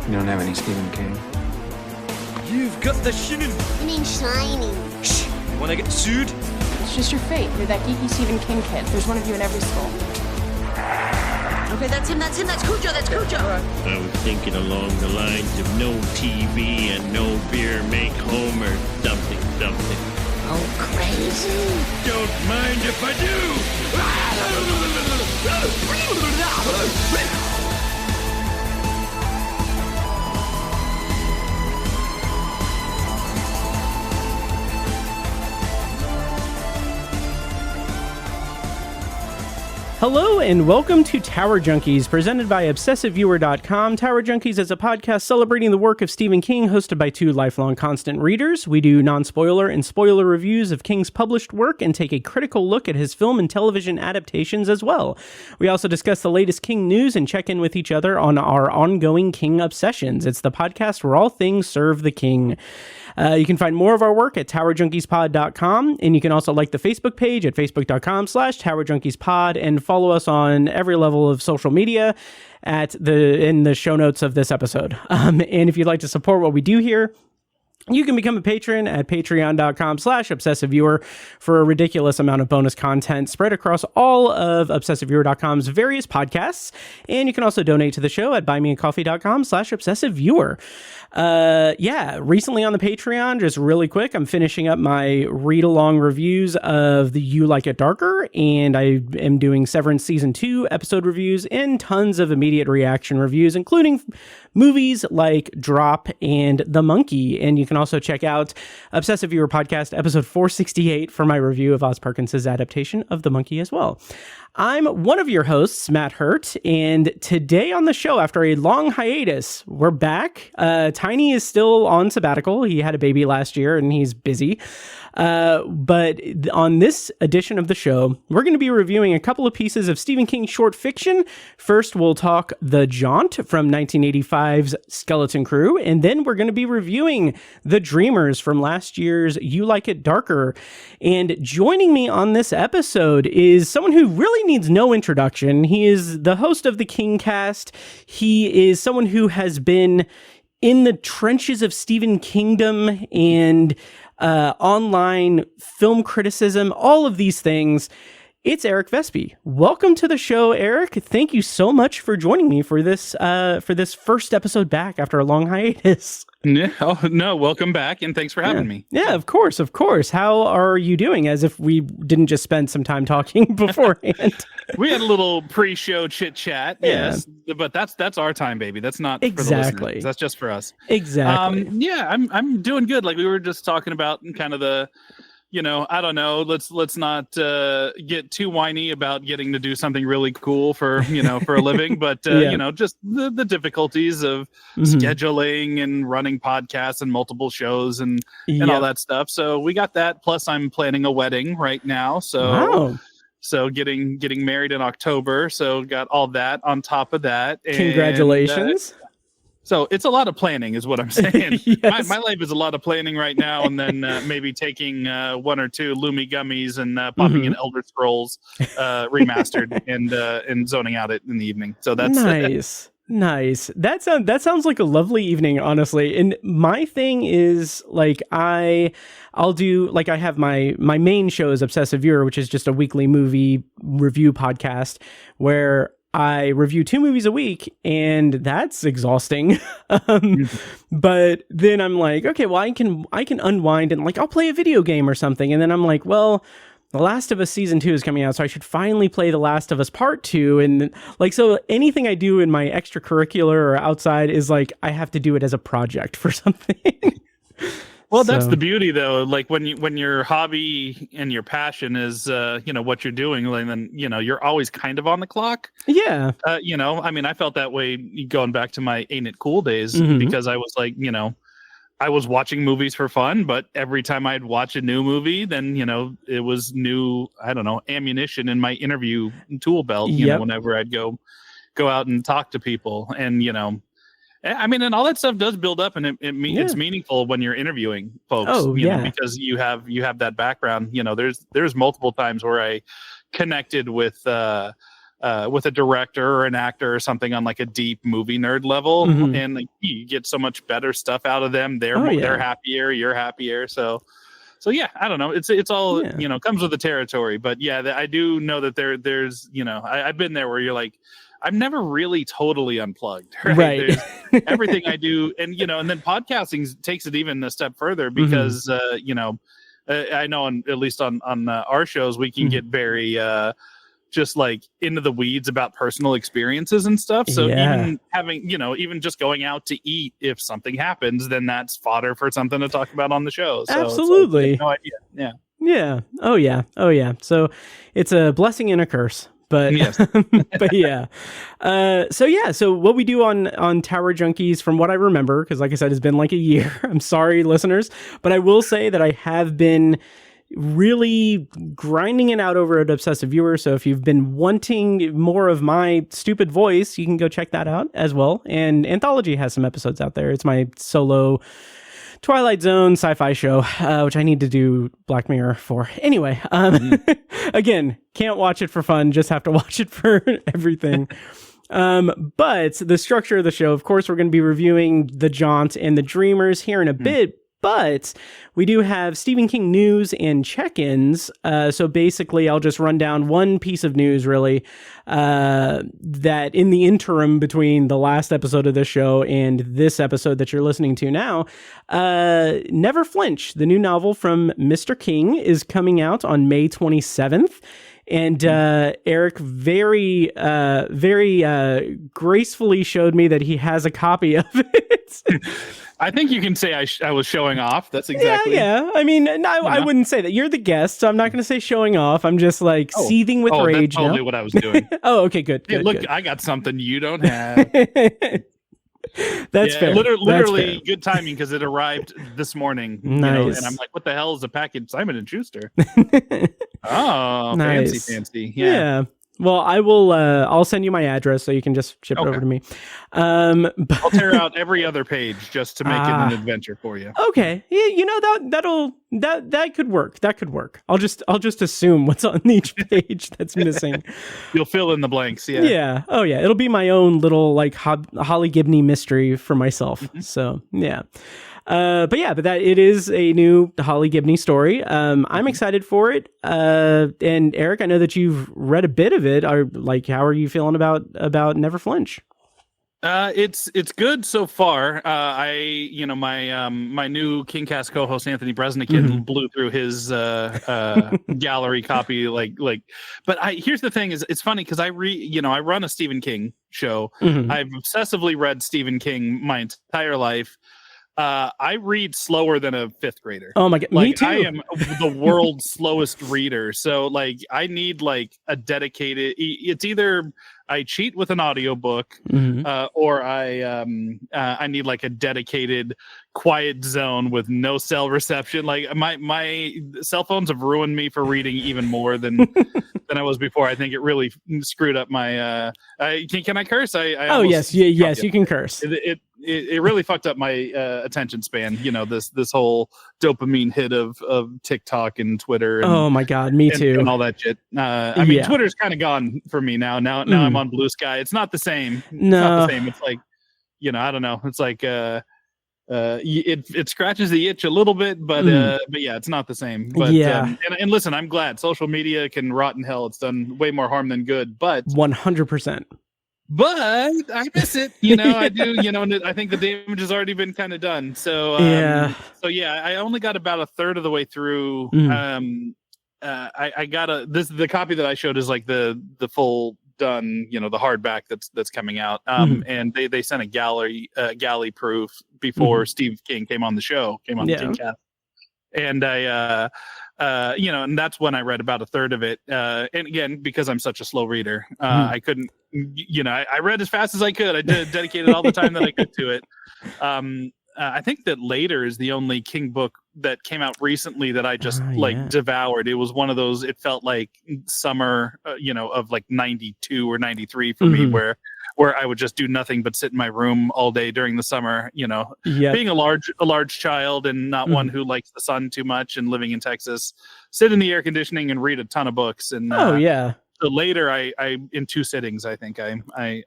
You don't have any Stephen King? You've got the shinin. You mean shiny. Shh! You wanna get sued? It's just your fate. You're that geeky Stephen King kid. There's one of you in every school. Okay, that's him, that's Cujo, that's Cujo. I was thinking along the lines of no TV and no beer make Homer something. Oh, crazy. Don't mind if I do! Hello and welcome to Tower Junkies, presented by ObsessiveViewer.com. Tower Junkies is a podcast celebrating the work of Stephen King, hosted by two lifelong constant readers. We do non-spoiler and spoiler reviews of King's published work and take a critical look at his film and television adaptations as well. We also discuss the latest King news and check in with each other on our ongoing King obsessions. It's the podcast where all things serve the King. You can find more of our work at TowerJunkiesPod.com, and you can also like the Facebook page at Facebook.com/TowerJunkiesPod, and follow us on every level of social media in the show notes of this episode. And if you'd like to support what we do here, you can become a patron at patreon.com/ObsessiveViewer for a ridiculous amount of bonus content spread across all of ObsessiveViewer.com's various podcasts. And you can also donate to the show at buymeacoffee.com/ObsessiveViewer. Recently on the Patreon, just really quick, I'm finishing up my read-along reviews of the You Like It Darker, and I am doing Severance Season 2 episode reviews and tons of immediate reaction reviews, including movies like Drop and The Monkey. And you can also check out Obsessive Viewer Podcast episode 468 for my review of Oz Perkins' adaptation of The Monkey as well. I'm one of your hosts, Matt Hurt, and today on the show, after a long hiatus, we're back. Tiny is still on sabbatical. He had a baby last year, and he's busy. But on this edition of the show, we're going to be reviewing a couple of pieces of Stephen King short fiction. First, we'll talk The Jaunt from 1985's Skeleton Crew, and then we're going to be reviewing The Dreamers from last year's You Like It Darker. And joining me on this episode is someone who really needs no introduction. He is the host of the King Cast. He is someone who has been in the trenches of Stephen Kingdom and online film criticism, all of these things. It's Eric Vespi. Welcome to the show, Eric. Thank you so much for joining me for this first episode back after a long hiatus. No, welcome back, and thanks for having me. Yeah, of course. How are you doing? As if we didn't just spend some time talking beforehand. We had a little pre-show chit-chat, yes, but that's our time, baby. That's not for the listeners. That's just for us. Exactly. I'm doing good. Like we were just talking about kind of the, I don't know. Let's not get too whiny about getting to do something really cool for for a living, but just the difficulties of scheduling and running podcasts and multiple shows and all that stuff. So we got that. Plus, I'm planning a wedding right now. So. Wow. So getting married in October. So got all that on top of that. And, congratulations. So it's a lot of planning is what I'm saying. Yes. My life is a lot of planning right now, and then maybe taking one or two Lumi gummies and popping in Elder Scrolls remastered and zoning out it in the evening. So that's Nice. That sounds like a lovely evening, honestly. And my thing is like I'll do like I have my main show is Obsessive Viewer, which is just a weekly movie review podcast where I review 2 movies a week, and that's exhausting. But then I'm like, okay, well I can unwind and like I'll play a video game or something. And then I'm like, well, The Last of Us Season 2 is coming out, so I should finally play The Last of Us Part 2. And like, so anything I do in my extracurricular or outside is like, I have to do it as a project for something. Well, that's the beauty, though. Like when your hobby and your passion is, what you're doing, then you're always kind of on the clock. Yeah. I felt that way going back to my Ain't It Cool days because I was like, I was watching movies for fun, but every time I'd watch a new movie, then it was new, ammunition in my interview tool belt. Whenever I'd go out and talk to people, and and all that stuff does build up, and it's meaningful when you're interviewing folks. Because you have that background. There's multiple times where I connected with with a director or an actor or something on like a deep movie nerd level, and like you get so much better stuff out of them. They're happier, you're happier. So yeah, I don't know. It's all comes with the territory. But yeah, I do know that there's I've been there where you're like, I'm never really totally unplugged. Right. There's everything I do, and then podcasting takes it even a step further because I know at least on our shows we can get very just like into the weeds about personal experiences and stuff. So even having, even just going out to eat, if something happens, then that's fodder for something to talk about on the show. So absolutely. It's like, no idea. Yeah. Oh yeah. So it's a blessing and a curse. But yes. But yeah. So what we do on Tower Junkies, from what I remember, because like I said, it's been like a year. I'm sorry, listeners, but I will say that I have been really grinding it out over at Obsessive Viewer. So if you've been wanting more of my stupid voice, you can go check that out as well. And Anthology has some episodes out there. It's my solo Twilight Zone sci-fi show, which I need to do Black Mirror for. Anyway, again, can't watch it for fun, just have to watch it for everything. But the structure of the show, of course, we're going to be reviewing The Jaunt and The Dreamers here in a bit, but we do have Stephen King news and check-ins. So basically, I'll just run down one piece of news, really, that in the interim between the last episode of this show and this episode that you're listening to now, Never Flinch, the new novel from Mr. King, is coming out on May 27th. And Eric very gracefully showed me that he has a copy of it. I think you can say I was showing off. That's exactly. Yeah. I mean, no, I wouldn't say that. You're the guest, so I'm not going to say showing off. I'm just like seething with rage. That's totally what I was doing. Oh, okay, good. Hey, good, look, good. I got something you don't have. That's fair. Literally That's fair. Good timing because it arrived this morning. Nice. And I'm like, what the hell is a package? Simon & Schuster. Oh, nice. fancy. Yeah. Well, I will. I'll send you my address so you can just ship it over to me. But I'll tear out every other page just to make it an adventure for you. Okay, yeah, that could work. That could work. I'll just assume what's on each page that's missing. You'll fill in the blanks. Yeah. Yeah. Oh yeah. It'll be my own little like Holly Gibney mystery for myself. So yeah. But that it is a new Holly Gibney story. I'm excited for it. And Eric, I know that you've read a bit of it. How are you feeling about Never Flinch? It's good so far. My new Kingcast co-host Anthony Bresnikan blew through his gallery copy but here's the thing is it's funny because I run a Stephen King show. I've obsessively read Stephen King my entire life. I read slower than a fifth grader. Oh my God, me too. I am the world's slowest reader. So I need a dedicated, it's either I cheat with an audiobook or I need a dedicated quiet zone with no cell reception. My cell phones have ruined me for reading even more than I was before. I think it really screwed up my can I curse? Yes, you can curse. It really fucked up my attention span. This whole dopamine hit of TikTok and Twitter. And, oh my God, me too. And all that shit. Twitter's kind of gone for me now. Now I'm on Blue Sky. It's not the same. No. It's not the same. It's I don't know. It's it scratches the itch a little bit, but yeah, it's not the same. But and listen, I'm glad social media can rot in hell. It's done way more harm than good. But 100%. But I miss it, I do, and I think the damage has already been kind of done. So, I only got about a third of the way through. I got the copy that I showed is the full done, the hardback that's coming out. And they sent a galley proof before Steve King came on the show, the Kingcast. And and that's when I read about a third of it. And again, because I'm such a slow reader, I couldn't, I read as fast as I could. I dedicated all the time that I could to it. I think that Later is the only King book that came out recently that I just devoured. It was one of those, it felt like summer, of 92 or 93 for me, where I would just do nothing but sit in my room all day during the summer, being a large child and not one who likes the sun too much and living in Texas, sit in the air conditioning and read a ton of books. And So later, I in 2 sittings, I think I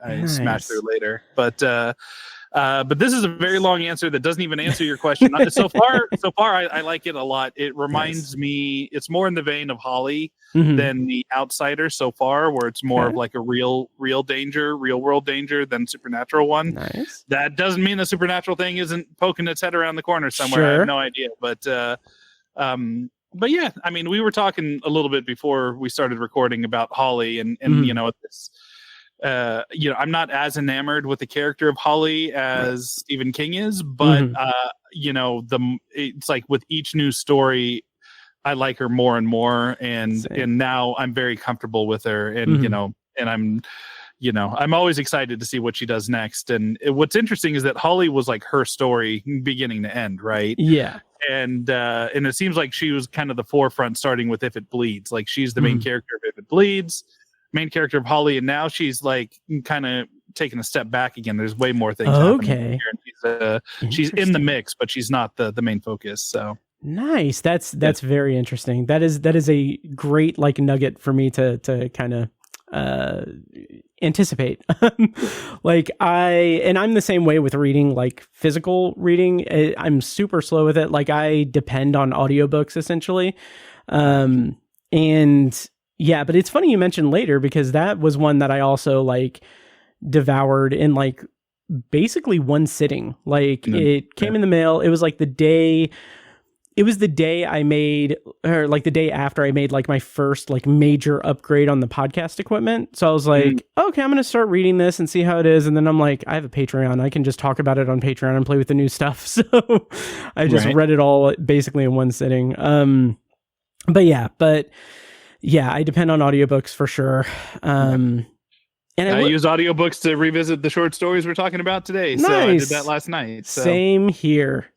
Nice. smashed through later. But this is a very long answer that doesn't even answer your question. So far, I like it a lot. It reminds me, it's more in the vein of Holly than The Outsider so far, where it's more of like a real world danger than supernatural one. Nice. That doesn't mean the supernatural thing isn't poking its head around the corner somewhere. I have no idea, but yeah, I mean, we were talking a little bit before we started recording about Holly, and you know, this. I'm not as enamored with the character of Holly as Stephen King is, but it's like with each new story, I like her more and more, and now I'm very comfortable with her, and I'm always excited to see what she does next. And what's interesting is that Holly was like her story beginning to end, right? Yeah. And it seems like she was kind of the forefront, starting with If It Bleeds. Like she's the main character of If It Bleeds, main character of Holly, and now she's like kind of taking a step back again. There's way more things happening here. She's in the mix, but she's not the main focus. So nice. That's very interesting. That is a great like nugget for me to kind of anticipate. Like I'm the same way with reading, like physical reading. I'm super slow with it. Like I depend on audiobooks essentially. And yeah, but it's funny you mentioned Later, because that was one that I also like devoured in like basically one sitting. Like it came in the mail. It was like the day I made, or like the day after I made like my first like major upgrade on the podcast equipment. So I was like, okay, I'm going to start reading this and see how it is. And then I'm like, I have a Patreon. I can just talk about it on Patreon and play with the new stuff. So I just read it all basically in one sitting. But yeah, I depend on audiobooks for sure. And I use audiobooks to revisit the short stories we're talking about today. Nice. So I did that last night. So. Same here.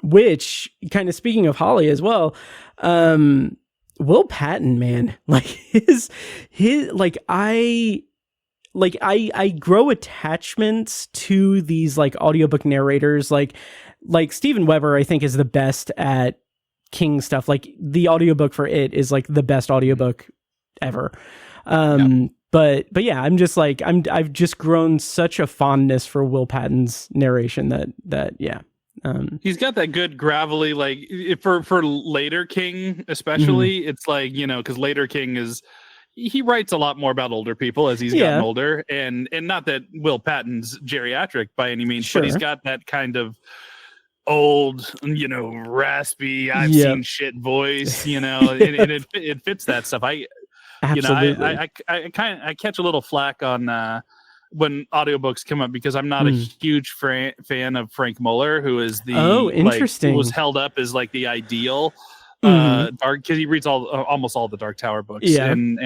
Which, kind of speaking of Holly as well, Will Patton, man, like his like I grow attachments to these like audiobook narrators. Like Steven Weber, I think, is the best at King stuff. Like the audiobook for It is like the best audiobook ever. But yeah, I'm just like, I've just grown such a fondness for Will Patton's narration that yeah. He's got that good gravelly, like for later King, especially, it's like, cause later King he writes a lot more about older people as he's gotten older, and not that Will Patton's geriatric by any means, but he's got that kind of old, raspy, I've seen shit voice, and it fits that stuff. Absolutely. I catch a little flack on when audiobooks come up, because I'm not a huge fan of Frank Muller, who is interesting. Who was held up as like the ideal dark, because he reads almost all the Dark Tower books, and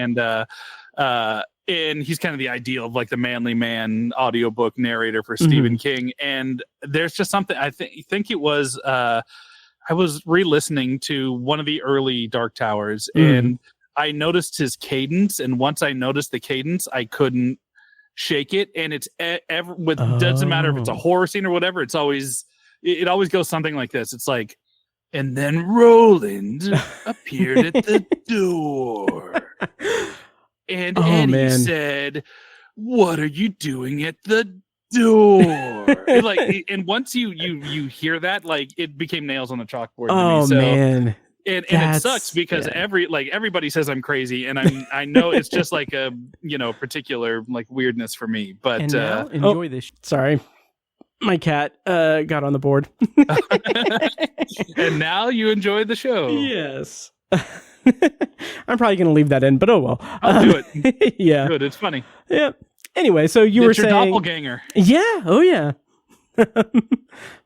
he's kind of the ideal of like the manly man audiobook narrator for Stephen King. And there's just something, I think it was I was re-listening to one of the early Dark Towers, and I noticed his cadence, and once I noticed the cadence, I couldn't shake it. And it's doesn't matter if it's a horror scene or whatever, it always goes something like this. It's like, and then Roland appeared at the door. And Eddie said, "What are you doing at the door?" and once you hear that, like, it became nails on the chalkboard. Oh, to me. So, man. And it sucks because everybody says I'm crazy, and I know it's just like a particular like weirdness for me. But and now enjoy this. Sorry, my cat got on the board. And now you enjoy the show. Yes. I'm probably going to leave that in, but oh well. I'll do it. Yeah. Good. It's funny. Yeah. Anyway, so you were saying... your doppelganger. Yeah. Oh, yeah. I'm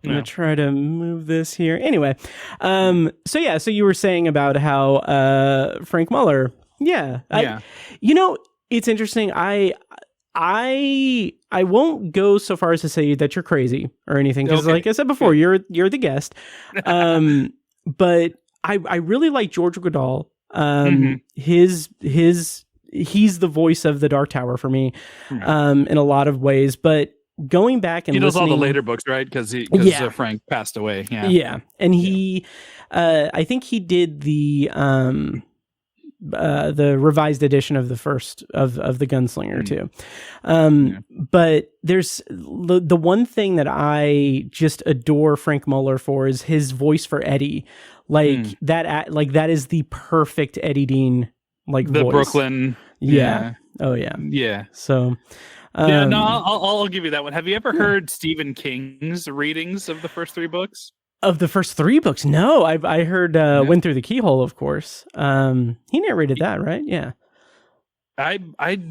going to try to move this here. Anyway. So you were saying about how Frank Muller... Yeah. It's interesting. I won't go so far as to say that you're crazy or anything, because like I said before, you're the guest. But I really like George Goodall. He's the voice of the Dark Tower for me, in a lot of ways. But going back and he does all the later books, right? Because Frank passed away. Yeah. And he, I think he did the the revised edition of the first of the Gunslinger too. But there's the one thing that I just adore Frank Muller for is his voice for Eddie. That is the perfect Eddie Dean voice. Brooklyn. Yeah. Oh yeah. Yeah. So. I'll give you that one. Have you ever heard Stephen King's readings of the first 3 books? Of the first 3 books? No, I heard Wind Through the Keyhole, of course. He narrated that, right? Yeah. I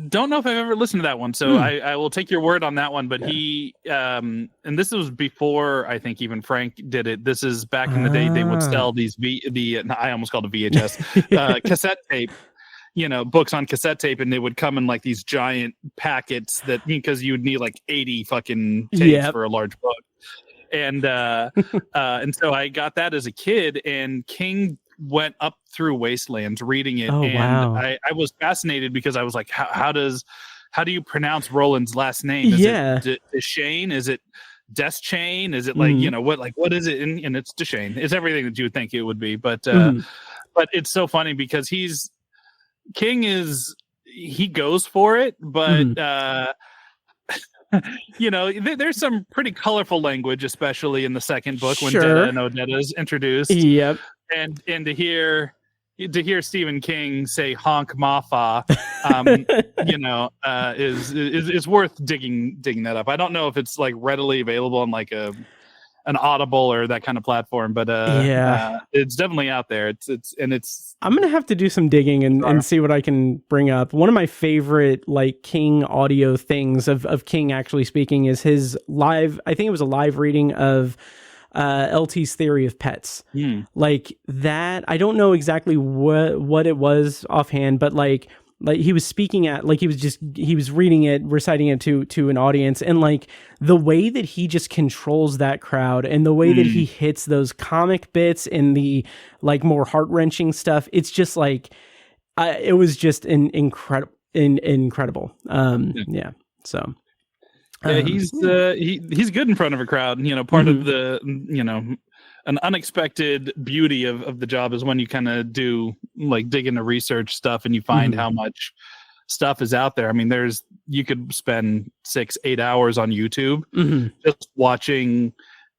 don't know if I've ever listened to that one, so I will take your word on that one. But he and this was before I think even Frank did it. This is back in the day they would sell these I almost called it VHS cassette tape. Books on cassette tape, and they would come in like these giant packets that because you would need like 80 fucking tapes for a large book. And so I got that as a kid, and King went up through Wastelands reading it. I was fascinated because I was like, how do you pronounce Roland's last name? Is it Deshane? Is it Deschain? Is it what is it? And it's Deshane. It's everything that you would think it would be. But it's so funny because King he goes for it, but there's some pretty colorful language, especially in the second book when Detta and Odetta is introduced. Yep. And to hear Stephen King say honk mafa, is worth digging that up. I don't know if it's like readily available on like an Audible or that kind of platform, but it's definitely out there. It's I'm gonna have to do some digging and see what I can bring up. One of my favorite like King audio things of King actually speaking is his live, I think it was a live reading of LT's Theory of Pets. Like that, I don't know exactly what it was offhand, but like he was speaking at, like he was reading it, reciting it to an audience, and like the way that he just controls that crowd and the way that he hits those comic bits and the like more heart-wrenching stuff, it's just like it was just incredible. So he's good in front of a crowd. Part of the an unexpected beauty of the job is when you kind of do like dig into research stuff and you find how much stuff is out there. I mean, you could spend 6-8 hours on YouTube just watching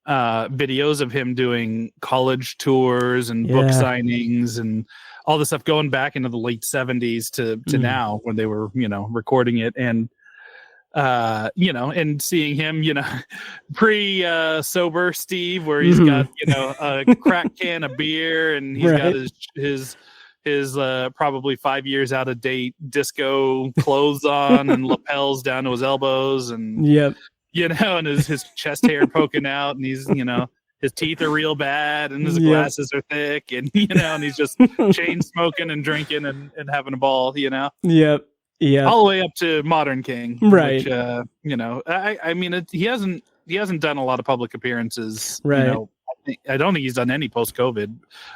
videos of him doing college tours and book signings and all this stuff going back into the late 70s to now when they were, recording it. And and seeing him, pre sober Steve, where he's got, a crack can of beer and he's got his probably 5 years out of date disco clothes on and lapels down to his elbows and, and his chest hair poking out and he's, his teeth are real bad and his glasses are thick and, and he's just chain smoking and drinking and having a ball, Yeah, all the way up to modern King, right? Which, I mean, he hasn't done a lot of public appearances, right? I don't think he's done any post-COVID,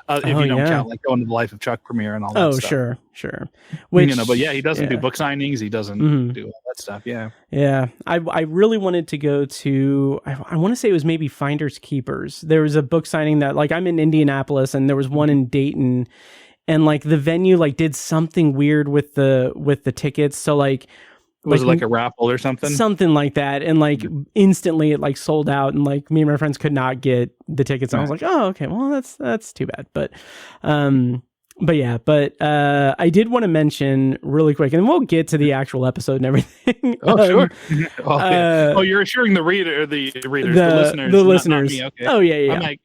if you don't count like going to the Life of Chuck premiere and all that stuff. Sure. Which, but he doesn't do book signings. He doesn't do all that stuff. Yeah. I really wanted to go to. I want to say it was maybe Finders Keepers. There was a book signing that like I'm in Indianapolis and there was one in Dayton. And like the venue like did something weird with the tickets. So like was it like a raffle or something? Something like that. And like instantly it like sold out and like me and my friends could not get the tickets. And I was like, oh, okay, well that's too bad. But I did want to mention really quick, and we'll get to the actual episode and everything. Sure. You're assuring the listeners, the listeners. Not me. Okay. Oh yeah. I'm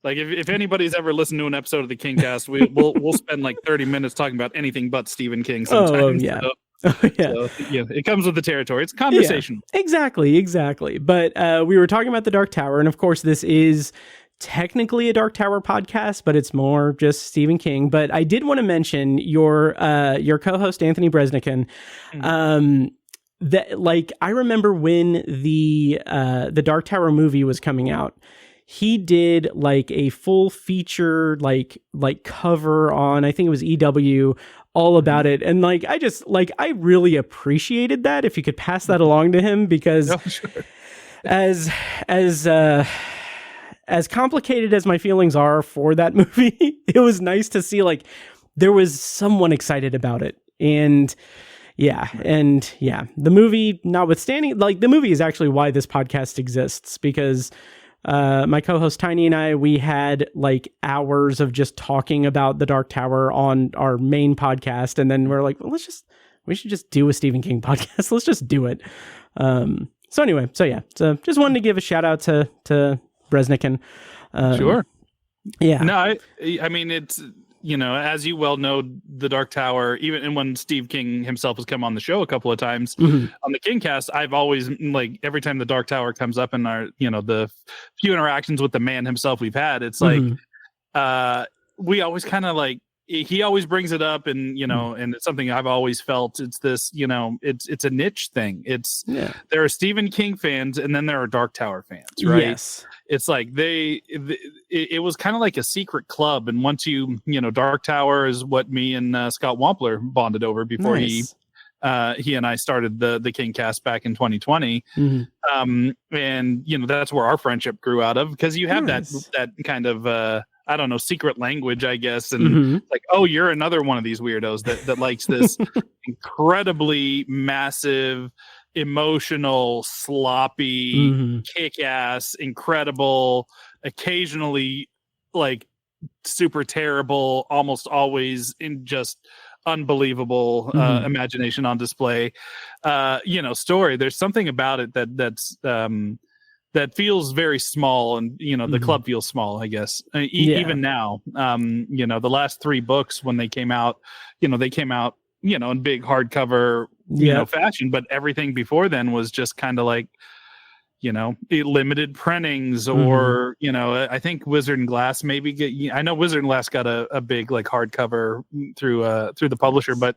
like if anybody's ever listened to an episode of the Kingcast, we'll spend like 30 minutes talking about anything but Stephen King sometimes. So it comes with the territory. It's a conversation. Yeah, exactly. But we were talking about the Dark Tower, and of course this is technically a Dark Tower podcast, but it's more just Stephen King. But I did want to mention your co-host Anthony Bresnikan. That like I remember when the Dark Tower movie was coming out. He did like a full feature, like cover on, I think it was EW, all about it. And like, I really appreciated that. If you could pass that along to him, because as complicated as my feelings are for that movie, it was nice to see like there was someone excited about it. And the movie, notwithstanding, like the movie is actually why this podcast exists, because my co-host Tiny and I, we had like hours of just talking about the Dark Tower on our main podcast, and then we're like, well, we should just do a Stephen King podcast. Let's just do it. So just wanted to give a shout out to Resnick and Sure. Yeah. No, I mean, it's, as you well know, the Dark Tower, even when Steve King himself has come on the show a couple of times on the Kingcast, I've always, like, every time the Dark Tower comes up in our, the few interactions with the man himself we've had, it's like, we always kind of like, he always brings it up, and and it's something I've always felt. It's this, it's a niche thing. There are Stephen King fans, and then there are Dark Tower fans, right? Yes. It's like it was kind of like a secret club, and once Dark Tower is what me and Scott Wampler bonded over before he and I started the Kingcast back in 2020, and that's where our friendship grew out of, because you have that kind of I don't know, secret language, I guess. And like, oh, you're another one of these weirdos that likes this incredibly massive, emotional, sloppy, kick-ass, incredible, occasionally like super terrible, almost always in just unbelievable imagination on display, story. There's something about it that's that feels very small, and the club feels small, I guess. Even now, the last 3 books, when they came out, in big hardcover, fashion, but everything before then was just kind of like, limited printings, or I think Wizard and Glass maybe I know Wizard and Glass got a big like hardcover through the publisher, but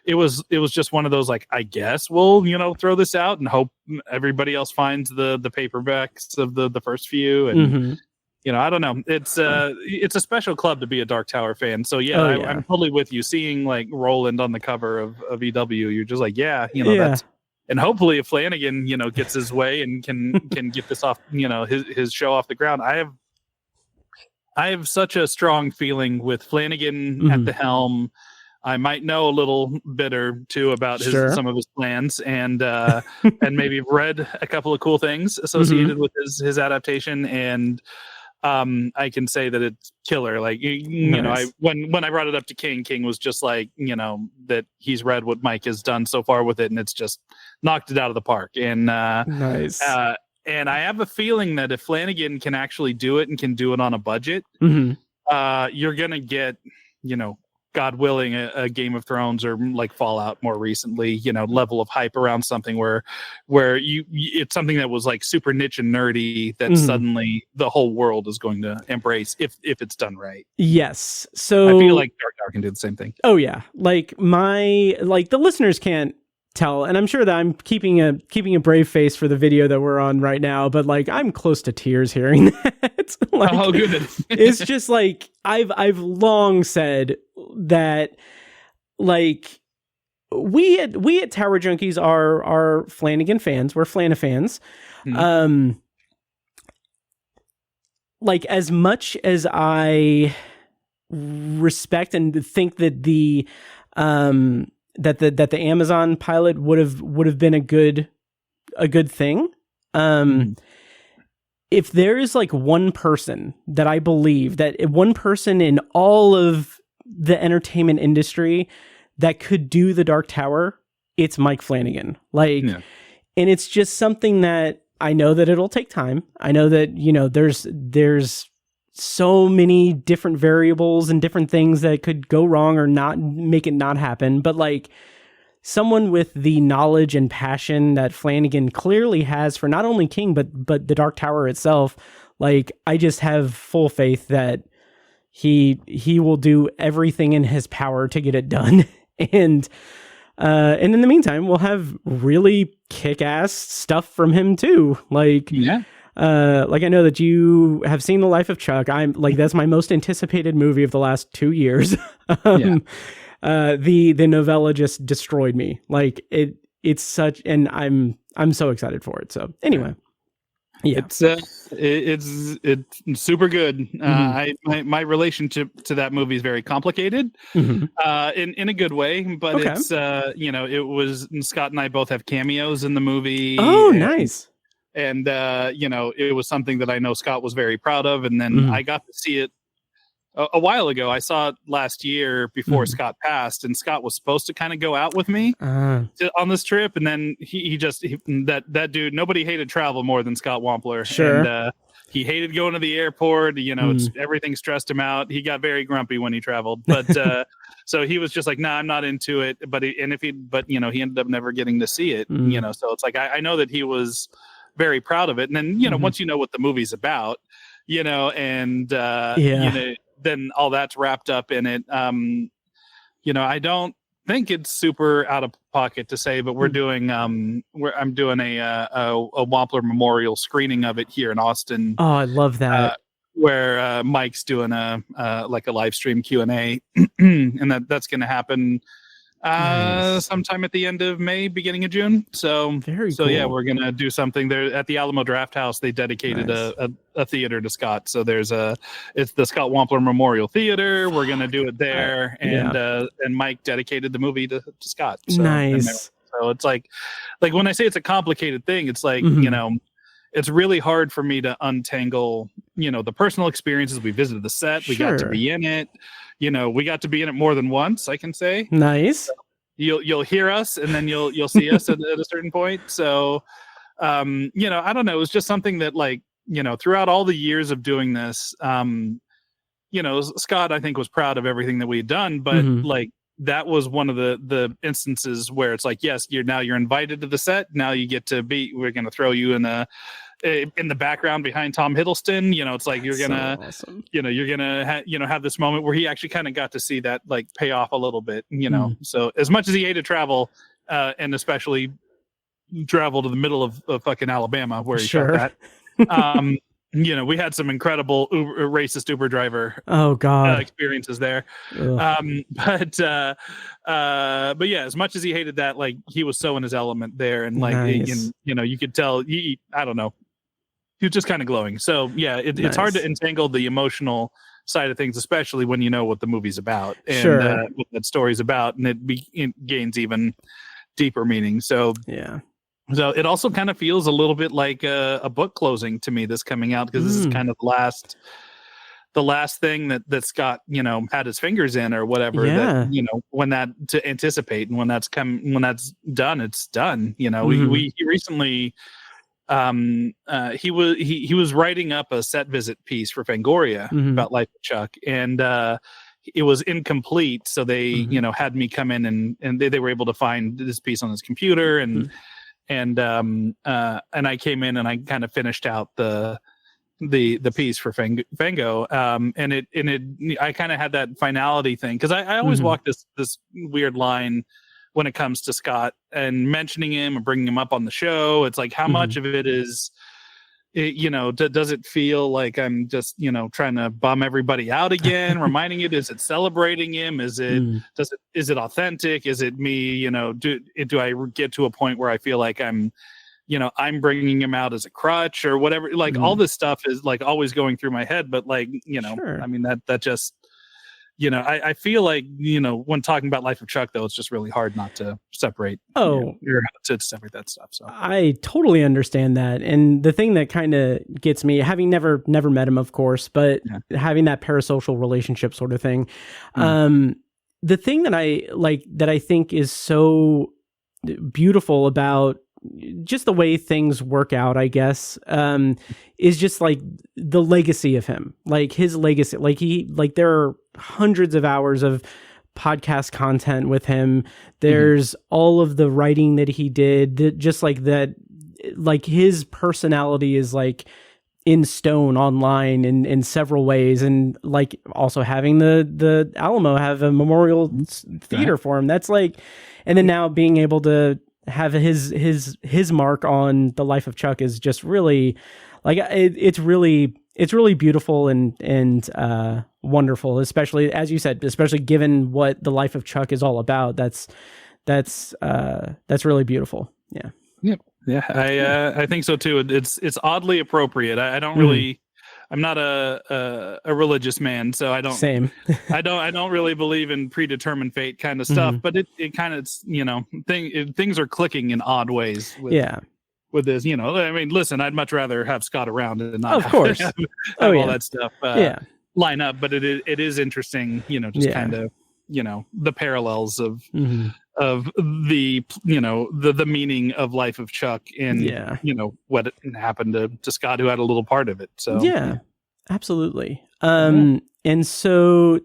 it was just one of those, like, I guess we'll throw this out and hope everybody else finds the paperbacks of the first few, and I don't know, it's a special club to be a Dark Tower fan. So I'm totally with you. Seeing like Roland on the cover of EW, you're just like, that's. And hopefully, if Flanagan, gets his way and can get this off, his show off the ground. I have such a strong feeling with Flanagan at the helm. I might know a little bit or two about some of his plans, and maybe read a couple of cool things associated with his adaptation, and I can say that it's killer. Like, when I brought it up to King was just like, that he's read what Mike has done so far with it, and it's just knocked it out of the park. And nice. And I have a feeling that if Flanagan can actually do it, and can do it on a budget, you're gonna get, God willing, a Game of Thrones, or like Fallout more recently, level of hype around something where it's something that was like super niche and nerdy that suddenly the whole world is going to embrace if it's done right. Yes. So I feel like Dark Tower can do the same thing. Oh yeah. Like the listeners can't tell, and I'm sure that I'm keeping a brave face for the video that we're on right now, but like, I'm close to tears hearing that. Like, oh, good. It's just like, I've long said that, like, we at Tower Junkies are Flanagan fans. We're Flana fans. Like, as much as I respect and think that the Amazon pilot would have been a good thing. If there is like one person that I believe, that one person in all of the entertainment industry that could do the Dark Tower, it's Mike Flanagan. Like, and it's just something that I know that it'll take time. I know that, there's so many different variables and different things that could go wrong or not make it not happen. But like, someone with the knowledge and passion that Flanagan clearly has for not only King, but the Dark Tower itself, like, I just have full faith that he will do everything in his power to get it done. And in the meantime, we'll have really kick-ass stuff from him too. Like, like, I know that you have seen The Life of Chuck. I'm like, that's my most anticipated movie of the last 2 years. The novella just destroyed me. Like, it's such, and I'm so excited for it. So anyway, It's super good. My relationship to that movie is very complicated, in a good way, but it's it was Scott and I both have cameos in the movie. Oh, nice. And it was something that I know Scott was very proud of, and then I got to see it a while ago. I saw it last year before Scott passed, and Scott was supposed to kind of go out with me on this trip, and then that dude, nobody hated travel more than Scott Wampler. Sure. And he hated going to the airport. Everything stressed him out. He got very grumpy when he traveled, but so he was just like, nah, I'm not into it. But he ended up never getting to see it. So it's like I know that he was very proud of it. And then once you know what the movie's about, then all that's wrapped up in it. I don't think it's super out of pocket to say, but we're doing I'm doing a Wampler memorial screening of it here in Austin. Oh, I love that. Where Mike's doing a live stream Q&A, and that's going to happen sometime at the end of May, beginning of June. So cool. Yeah, we're gonna do something there at the Alamo Draft House. They dedicated a theater to Scott. So it's the Scott Wampler Memorial Theater. We're gonna do it there, and Mike dedicated the movie to Scott. So, nice. So it's like when I say it's a complicated thing, it's like it's really hard for me to untangle the personal experiences. We visited the set. We got to be in it. We got to be in it more than once, I can say. Nice. So you'll hear us, and then you'll see us at a certain point. So, I don't know. It was just something that, throughout all the years of doing this, Scott, I think, was proud of everything that we had done. But that was one of the instances where it's like, yes, you're invited to the set. Now you get to we're going to throw you in the background behind Tom Hiddleston. It's like you're gonna, so awesome. You're gonna have this moment where he actually kind of got to see that pay off a little bit. So as much as he hated travel, and especially travel to the middle of fucking Alabama where he shot that. We had some incredible racist Uber driver experiences there. But yeah, as much as he hated that, he was so in his element there, and nice. You could tell I don't know, he was just kind of glowing. So yeah, it's hard to entangle the emotional side of things, especially when you know what the movie's about and what that story's about, and it gains even deeper meaning. So yeah. So it also kind of feels a little bit like a book closing to me, this coming out, because this is kind of the last thing that Scott, had his fingers in or whatever. Yeah. That, when that to anticipate, and when that's done, it's done. He recently, he was writing up a set visit piece for Fangoria about Life of Chuck, and it was incomplete. So they, had me come in and they were able to find this piece on his computer, and I came in and I kind of finished out the piece for Fango. And I kind of had that finality thing, because I always walk this weird line when it comes to Scott and mentioning him or bringing him up on the show. It's like, how much of it is, does it feel like I'm just, trying to bum everybody out again, reminding it? Is it celebrating him? Is it, is it authentic? Is it me? Do I get to a point where I feel like I'm bringing him out as a crutch or whatever? All this stuff is always going through my head, but I mean, that just, I feel like, when talking about Life of Chuck, though, it's just really hard not to separate. To separate that stuff. So I totally understand that. And the thing that kind of gets me, having never met him, of course, but having that parasocial relationship sort of thing, the thing that I think is so beautiful about just the way things work out, I guess, is just the legacy of him, his legacy. There are hundreds of hours of podcast content with him. There's all of the writing that he did, just that, his personality is in stone online in several ways. And also having the Alamo have a memorial theater for him. That's and then now being able to have his mark on the Life of Chuck is just really it's really beautiful and wonderful, especially, as you said, especially given what the Life of Chuck is all about. That's really beautiful. Yeah. Yep. Yeah, I think so too. It's oddly appropriate. I don't really. I'm not a religious man, so I don't. Same. I don't really believe in predetermined fate kind of stuff. But it kind of, things are clicking in odd ways. With this, I mean, listen, I'd much rather have Scott around and not have all that stuff line up. But it is interesting, kind of, the parallels of the the meaning of Life of Chuck and what happened to Scott, who had a little part of it. So absolutely. And so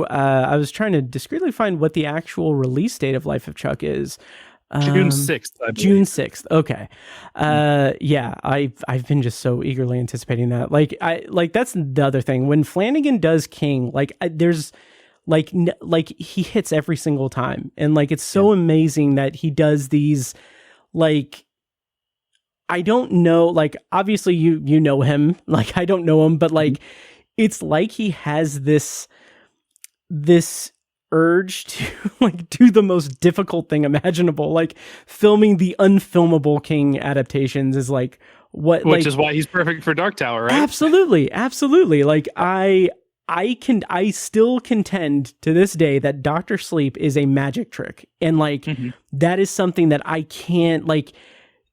I was trying to discreetly find what the actual release date of Life of Chuck is. June 6th, I believe. June 6th. Okay. I've been just so eagerly anticipating that. Like that's the other thing. When Flanagan does King, there's he hits every single time. And it's so amazing that he does these, I don't know, obviously you know him, I don't know him, but it's like he has this urge to do the most difficult thing imaginable. Filming the unfilmable King adaptations is which is why he's perfect for Dark Tower, right? Absolutely. I still contend to this day that Dr. Sleep is a magic trick. And that is something that I can't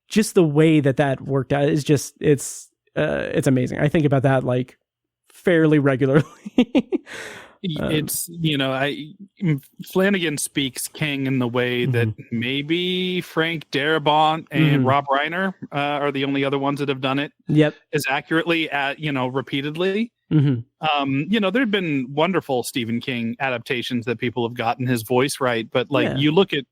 just the way that worked out is just, it's amazing. I think about that fairly regularly. It's Flanagan speaks King in the way that maybe Frank Darabont and Rob Reiner are the only other ones that have done it as accurately repeatedly. There've been wonderful Stephen King adaptations that people have gotten his voice right, but you look at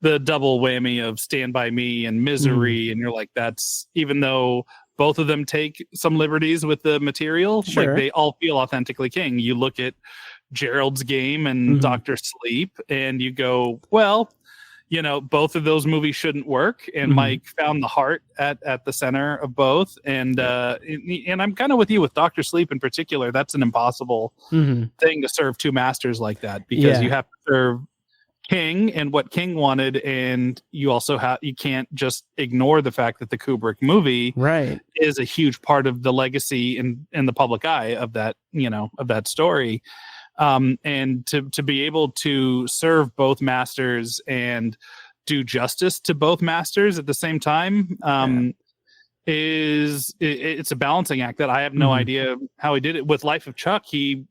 the double whammy of Stand By Me and Misery, and you're that's, even though both of them take some liberties with the material, they all feel authentically King. You look at Gerald's Game and Dr. Sleep, and you go, well, both of those movies shouldn't work. And Mike found the heart at the center of both. And I'm kind of with you with Dr. Sleep in particular. That's an impossible thing to serve two masters like that, because you have to serve King and what King wanted, and you also you can't just ignore the fact that the Kubrick movie is a huge part of the legacy in the public eye of that of that story, and to be able to serve both masters and do justice to both masters at the same time it's a balancing act that I have no idea how he did it. With Life of Chuck, he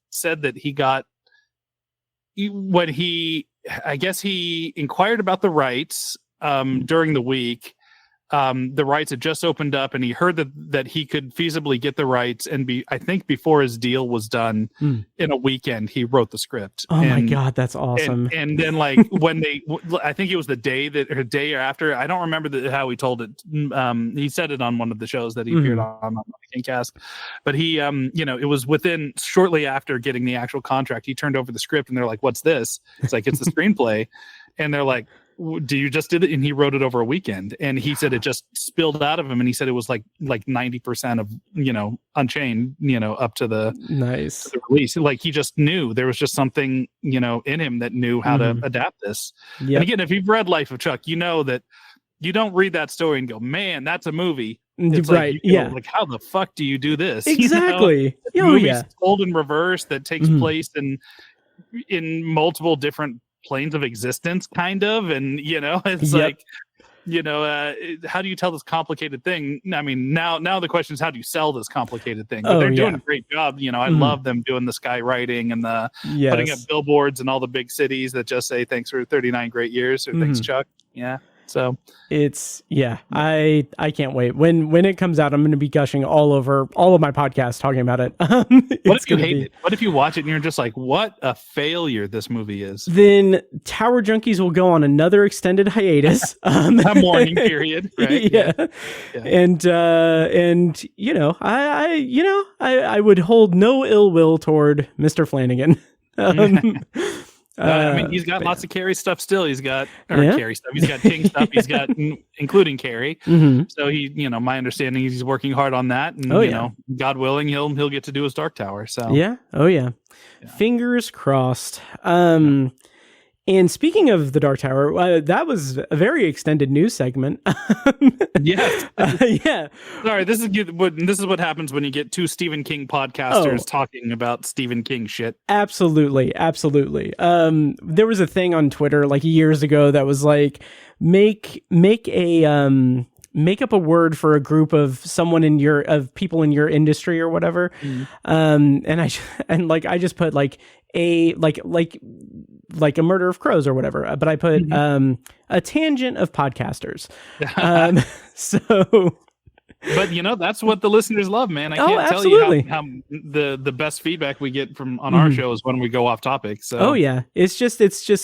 said that he got when I guess he inquired about the rights during the week. The rights had just opened up, and he heard that he could feasibly get the rights, and I think before his deal was done in a weekend, he wrote the script. My God, that's awesome. And then when I think it was the day after, I don't remember how he told it. He said it on one of the shows that he appeared on the Kingcast, but he, it was within shortly after getting the actual contract, he turned over the script, and they're like, "What's this?" It's it's the screenplay, and they're like, "Do you just did it?" And he wrote it over a weekend, and he said it just spilled out of him, and he said it was like 90% of Unchained, up to the to the release. He just knew there was just something in him that knew how to adapt this. And again, if you've read Life of Chuck, you know that you don't read that story and go, "Man, that's a movie." It's how the fuck do you do this? Exactly. Told in reverse that takes place in multiple different planes of existence, kind of, and it's how do you tell this complicated thing? I mean, now the question is, how do you sell this complicated thing? But they're doing a great job. I love them doing the skywriting and the putting up billboards in all the big cities that just say thanks for 39 great years, or thanks Chuck. So it's I can't wait when it comes out. I'm going to be gushing all over all of my podcasts talking about it. What if you hate it? What if you watch it and you're just like, what a failure this movie is? Then Tower Junkies will go on another extended hiatus, a mourning period, right? And I would hold no ill will toward Mr. Flanagan. I mean, he's got lots of Carrie stuff still. He's got Carrie stuff. He's got King stuff. He's got, including Carrie. So he, my understanding is he's working hard on that. And God willing, he'll get to do his Dark Tower. So fingers crossed. And speaking of the Dark Tower, that was a very extended news segment. Yes. Yeah. Sorry, this is what happens when you get two Stephen King podcasters talking about Stephen King shit. Absolutely. There was a thing on Twitter like years ago that was like, make up a word for a group of people in your industry or whatever. And I just put like a murder of crows or whatever, but I put a tangent of podcasters. So but that's what the listeners love, man. I can't tell you how the best feedback we get from on our show is when we go off topic. So it's just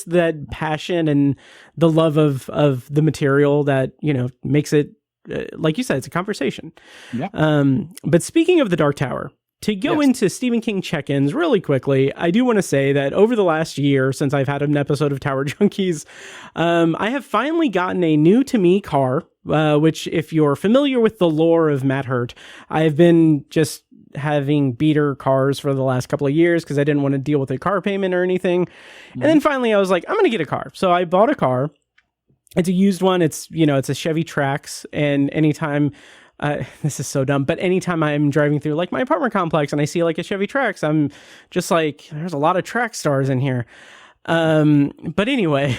that passion and the love of the material that makes it like you said, it's a conversation. But speaking of the Dark Tower, to go into Stephen King check-ins really quickly, I do want to say that over the last year, since I've had an episode of Tower Junkies, I have finally gotten a new to me car, which if you're familiar with the lore of Matt Hurt, I've been just having beater cars for the last couple of years because I didn't want to deal with a car payment or anything. And then finally I was like, I'm going to get a car. So I bought a car. It's a used one. It's, it's a Chevy Trax. And anytime, this is so dumb, but anytime I'm driving through like my apartment complex and I see like a Chevy Trax, I'm just like, there's a lot of track stars in here. But anyway,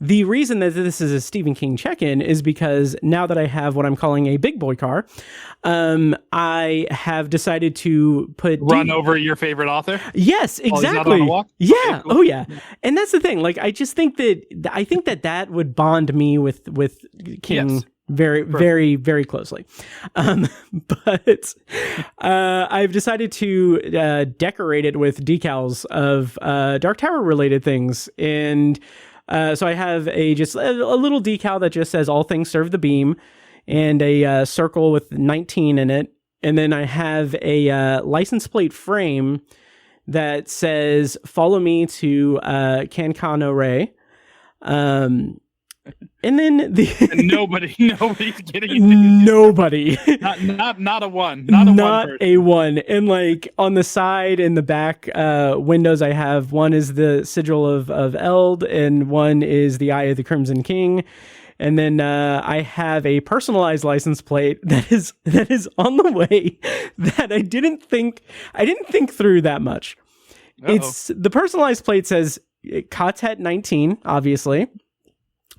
the reason that this is a Stephen King check-in is because now that I have what I'm calling a big boy car, I have decided to run over your favorite author. Yes, exactly. While he's not on a walk? Yeah. Okay, cool. Oh yeah. And that's the thing. Like, I just think that would bond me with King. Yes. Very, very, very closely. But I've decided to decorate it with decals of Dark Tower related things. And so I have just a little decal that just says all things serve the beam and a circle with 19 in it. And then I have a license plate frame that says follow me to Cancano Ray. And then nobody's getting it. Nobody. Not a one. Not a one. And like on the side and the back windows, I have one is the sigil of Eld, and one is the Eye of the Crimson King. And then I have a personalized license plate that is on the way that I didn't think through that much. It's the personalized plate says Kotet 19, obviously.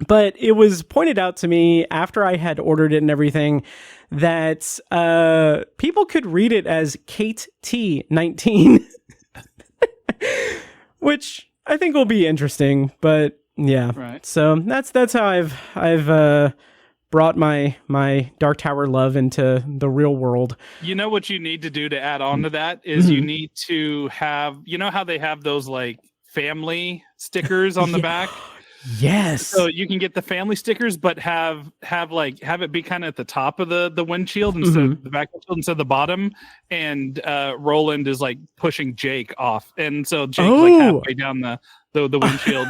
But it was pointed out to me after I had ordered it and everything that people could read it as Kate T 19, which I think will be interesting. But yeah, right. So that's how I've brought my Dark Tower love into the real world. You know what you need to do to add on to that is you need to have how they have those like family stickers on the back. Yes. So you can get the family stickers, but have it be kind of at the top of the windshield instead of the back windshield instead of the bottom. And Roland is like pushing Jake off, and so Jake's like halfway down the windshield.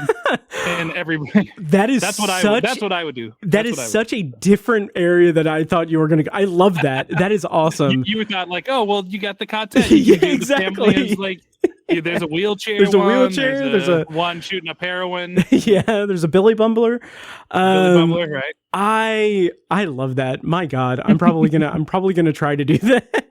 And everybody. That's what I would do. That is such a different area that I thought you were going to. I love that. That is awesome. You thought like, oh well, you got the content. Yeah, exactly. The family is there's a wheelchair. There's a wheelchair. There's a one shooting up heroin. Yeah, there's a Billy Bumbler. Billy Bumbler, right? I love that. My God, I'm probably gonna try to do that.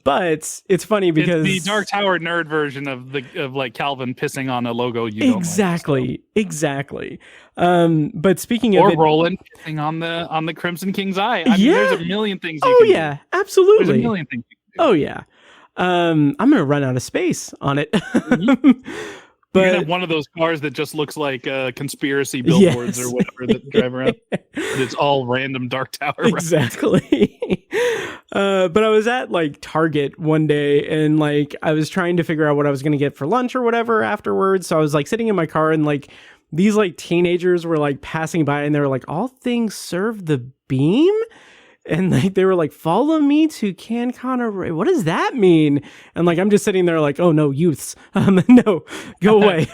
But it's funny because it's the Dark Tower nerd version of like Calvin pissing on a logo you don't like, so. Exactly. But speaking of Roland pissing on the Crimson King's eye. I mean, there's a million things. Absolutely. There's a million things you can do. Oh yeah. I'm gonna run out of space on it. But you have one of those cars that just looks like conspiracy billboards or whatever that drive around. It's all random Dark Tower. Exactly. But I was at like Target one day and like I was trying to figure out what I was gonna get for lunch or whatever afterwards. So I was like sitting in my car and like these like teenagers were like passing by and they were like, all things serve the beam? And like they were like, follow me to Cancano Ray. What does that mean? And like I'm just sitting there like, oh no, youths. No, go away.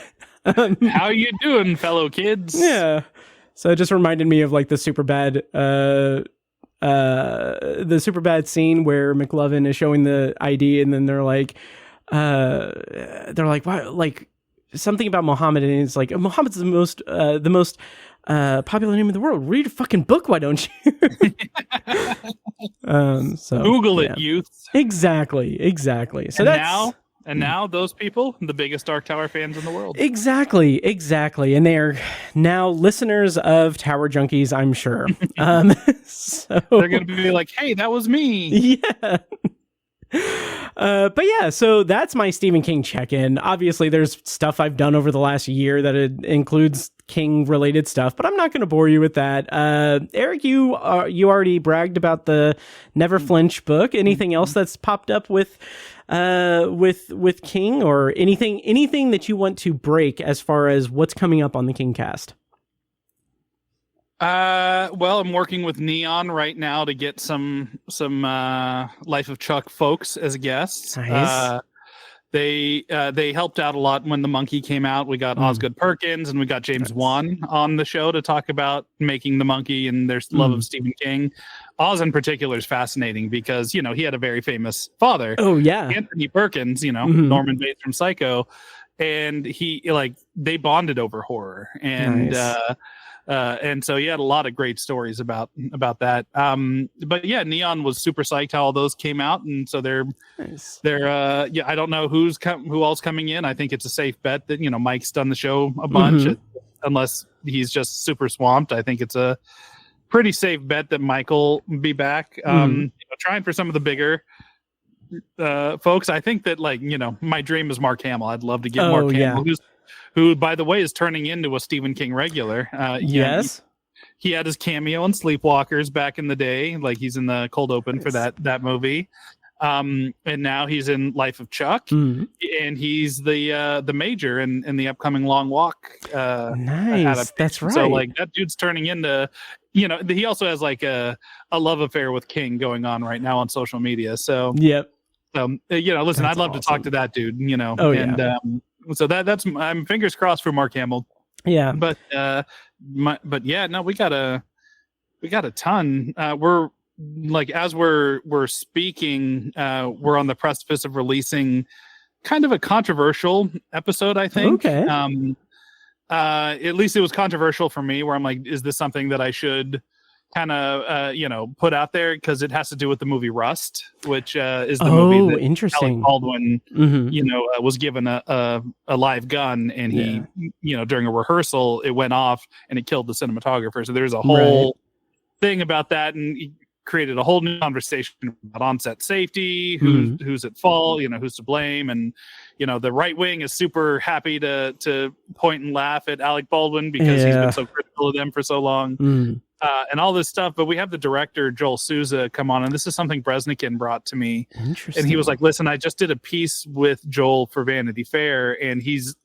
How you doing, fellow kids? Yeah. So it just reminded me of like the Superbad scene where McLovin is showing the ID and then they're like, why, like something about Muhammad, and it's like, Muhammad's the most popular name in the world. Read a fucking book, why don't you? So Google it, youth. Exactly. So now those people, the biggest Dark Tower fans in the world. Exactly. And they are now listeners of Tower Junkies, I'm sure. So they're going to be like, hey, that was me. Yeah. But yeah, so that's my Stephen King check-in. Obviously, there's stuff I've done over the last year that it includes King-related stuff, but I'm not going to bore you with that. Eric, you already bragged about the Never Flinch book. Anything else that's popped up with King, or anything that you want to break as far as what's coming up on the King cast? Well, I'm working with Neon right now to get some Life of Chuck folks as guests. Nice. They helped out a lot when The Monkey came out. We got Osgood Perkins and we got James Wan on the show to talk about making The Monkey and their love of Stephen King. Oz in particular is fascinating because, he had a very famous father. Oh, yeah. Anthony Perkins, Norman Bates from Psycho. And they bonded over horror. And, nice. And so he had a lot of great stories about that. But yeah, Neon was super psyched how all those came out, and so they're I don't know who else coming in. I think it's a safe bet that Mike's done the show a bunch, unless he's just super swamped. I think it's a pretty safe bet that Mike will be back. Trying for some of the bigger folks. I think that my dream is Mark Hamill. I'd love to get Mark Hamill, who, by the way, is turning into a Stephen King regular. Yes. He had his cameo in Sleepwalkers back in the day. Like, he's in the cold open for that movie. And now he's in Life of Chuck. And he's the major in the upcoming Long Walk. Nice. That's right. So, that dude's turning into, he also has, a love affair with King going on right now on social media. So, yep. Listen, that's I'd love awesome to talk to that dude, Oh, and, yeah. So that's I'm fingers crossed for Mark Hamill. Yeah. But yeah, no, we got a ton. We're as we're speaking, we're on the precipice of releasing kind of a controversial episode, I think. Okay. At least it was controversial for me, where I'm like, is this something that I should kind of put out there, because it has to do with the movie Rust, which is the movie that interesting. Alec Baldwin was given a live gun, and he during a rehearsal it went off and it killed the cinematographer. So there's a whole thing about that, and he created a whole new conversation about on-set safety, who's at fault, who's to blame, and the right wing is super happy to point and laugh at Alec Baldwin because he's been so critical of them for so long. And all this stuff, but we have the director Joel Souza come on, and this is something Bresnikan brought to me. Interesting. And he was like, "Listen, I just did a piece with Joel for Vanity Fair, and he's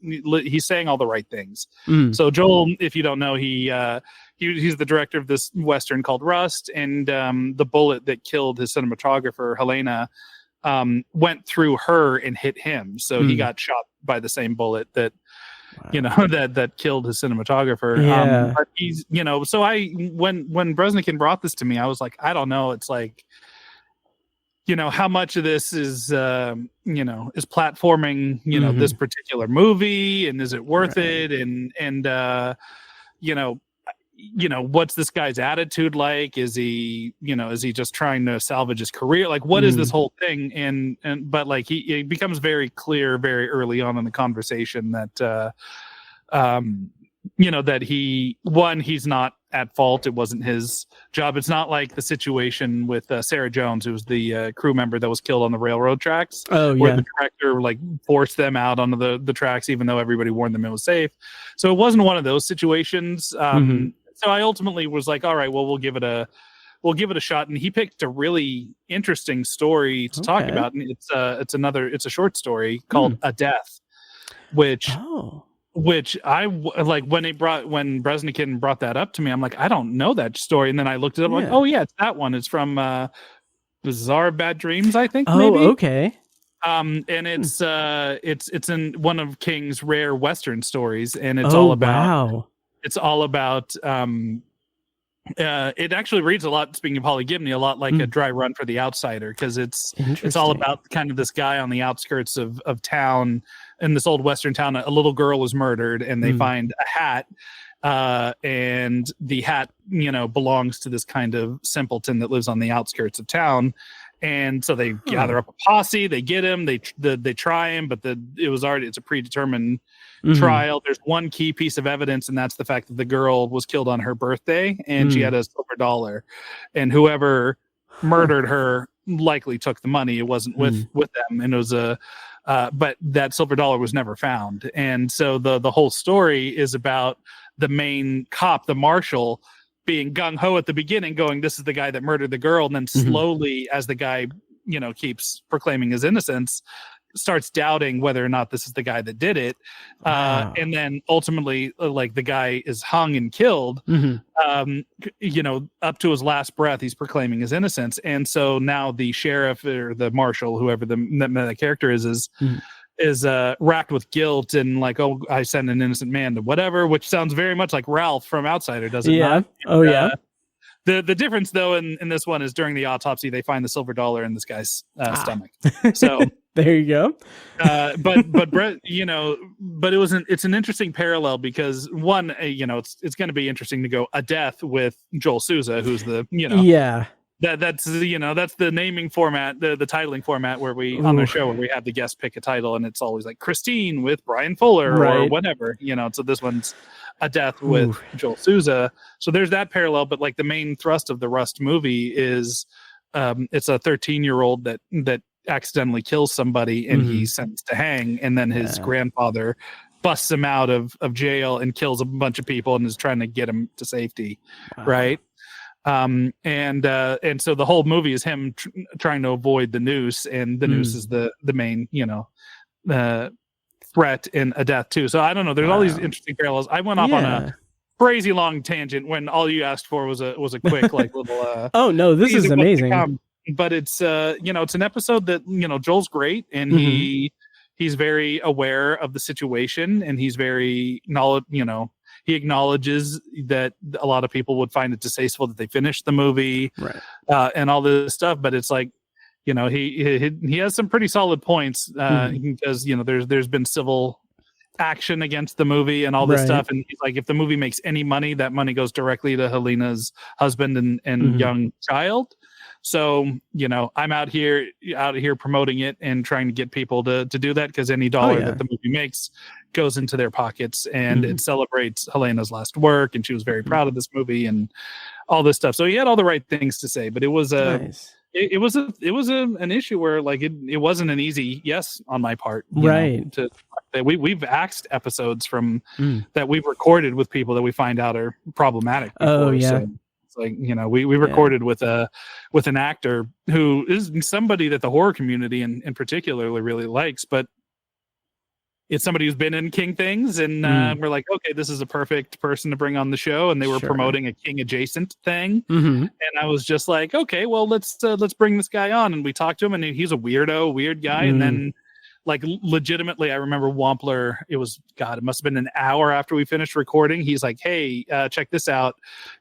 saying all the right things." So Joel, if you don't know, he's the director of this Western called Rust, and the bullet that killed his cinematographer Helena went through her and hit him, so he got shot by the same bullet that. Wow. that killed his cinematographer. But he's, so when Bresnikan brought this to me, I was like, I don't know. It's like, how much of this is platforming, this particular movie, and is it worth it? And what's this guy's attitude like? Is he just trying to salvage his career? Like, what is this whole thing? But it becomes very clear very early on in the conversation that, that he's not at fault. It wasn't his job. It's not like the situation with Sarah Jones, who was the crew member that was killed on the railroad tracks. Where the director forced them out onto the tracks, even though everybody warned them it was safe. So it wasn't one of those situations. So I ultimately was like, all right, well, we'll give it a shot. And he picked a really interesting story to talk about. And it's a short story called A Death, which I like when Bresnikan brought that up to me. I'm like, I don't know that story. And then I looked it up. Like, oh yeah, it's that one. It's from Bizarre Bad Dreams, I think. Maybe. Okay. And it's in one of King's rare Western stories, and it's all about. Wow. It's all about. It actually reads a lot. Speaking of Holly Gibney, a lot like A Dry Run for the Outsider, because it's all about kind of this guy on the outskirts of town, in this old Western town, a little girl is murdered, and they find a hat. And the hat, belongs to this kind of simpleton that lives on the outskirts of town. And so they gather up a posse, they get him, they try him, but it's a predetermined trial. There's one key piece of evidence, and that's the fact that the girl was killed on her birthday, and she had a silver dollar, and whoever murdered her likely took the money. It wasn't with them, and it was but that silver dollar was never found. And so the whole story is about the main cop, the marshal, being gung-ho at the beginning, going, this is the guy that murdered the girl, and then slowly, as the guy keeps proclaiming his innocence, starts doubting whether or not this is the guy that did it. And then ultimately, like, the guy is hung and killed. Up to his last breath, he's proclaiming his innocence. And so now the sheriff or the marshal, whoever the character is racked with guilt and like, oh, I sent an innocent man to whatever, which sounds very much like Ralph from Outsider, does it not? Oh, yeah. The difference, though, in this one is during the autopsy, they find the silver dollar in this guy's stomach. So there you go. But Brett, it's an interesting parallel because one, it's going to be interesting to go a death with Joel Souza, who's the that's the naming format, the titling format where we on the show where we have the guest pick a title, and it's always like Christine with Brian Fuller or whatever, So this one's a death with Joel Souza. So there's that parallel, but like the main thrust of the Rust movie is it's a 13-year-old that accidentally kills somebody, and he's sentenced to hang, and then his grandfather busts him out of jail and kills a bunch of people and is trying to get him to safety. Right. And so the whole movie is him trying to avoid the noose, and the noose is the main, threat in a death too. So I don't know. There's all these interesting parallels. I went off on a crazy long tangent when all you asked for was a quick like little. Oh no, this is amazing. But it's it's an episode that Joel's great, and he's very aware of the situation, and he's very he acknowledges that a lot of people would find it distasteful that they finished the movie, and all this stuff. But it's like, he has some pretty solid points because there's been civil action against the movie and all this stuff, and he's like, if the movie makes any money, that money goes directly to Helena's husband and young child. So, I'm out here promoting it and trying to get people to do that, because any dollar that the movie makes goes into their pockets, and it celebrates Helena's last work, and she was very proud of this movie and all this stuff. So he had all the right things to say, but it was an issue where like it wasn't an easy yes on my part. We've axed episodes from that we've recorded with people that we find out are problematic before, so. It's like, we recorded with an actor who is somebody that the horror community in particularly really likes, but it's somebody who's been in King things, and we're like, okay, this is a perfect person to bring on the show, and they were promoting a King adjacent thing, and I was just like, okay, well, let's bring this guy on, and we talked to him, and he's a weird guy, and then like legitimately, I remember Wampler, it must have been an hour after we finished recording. He's like, hey, check this out.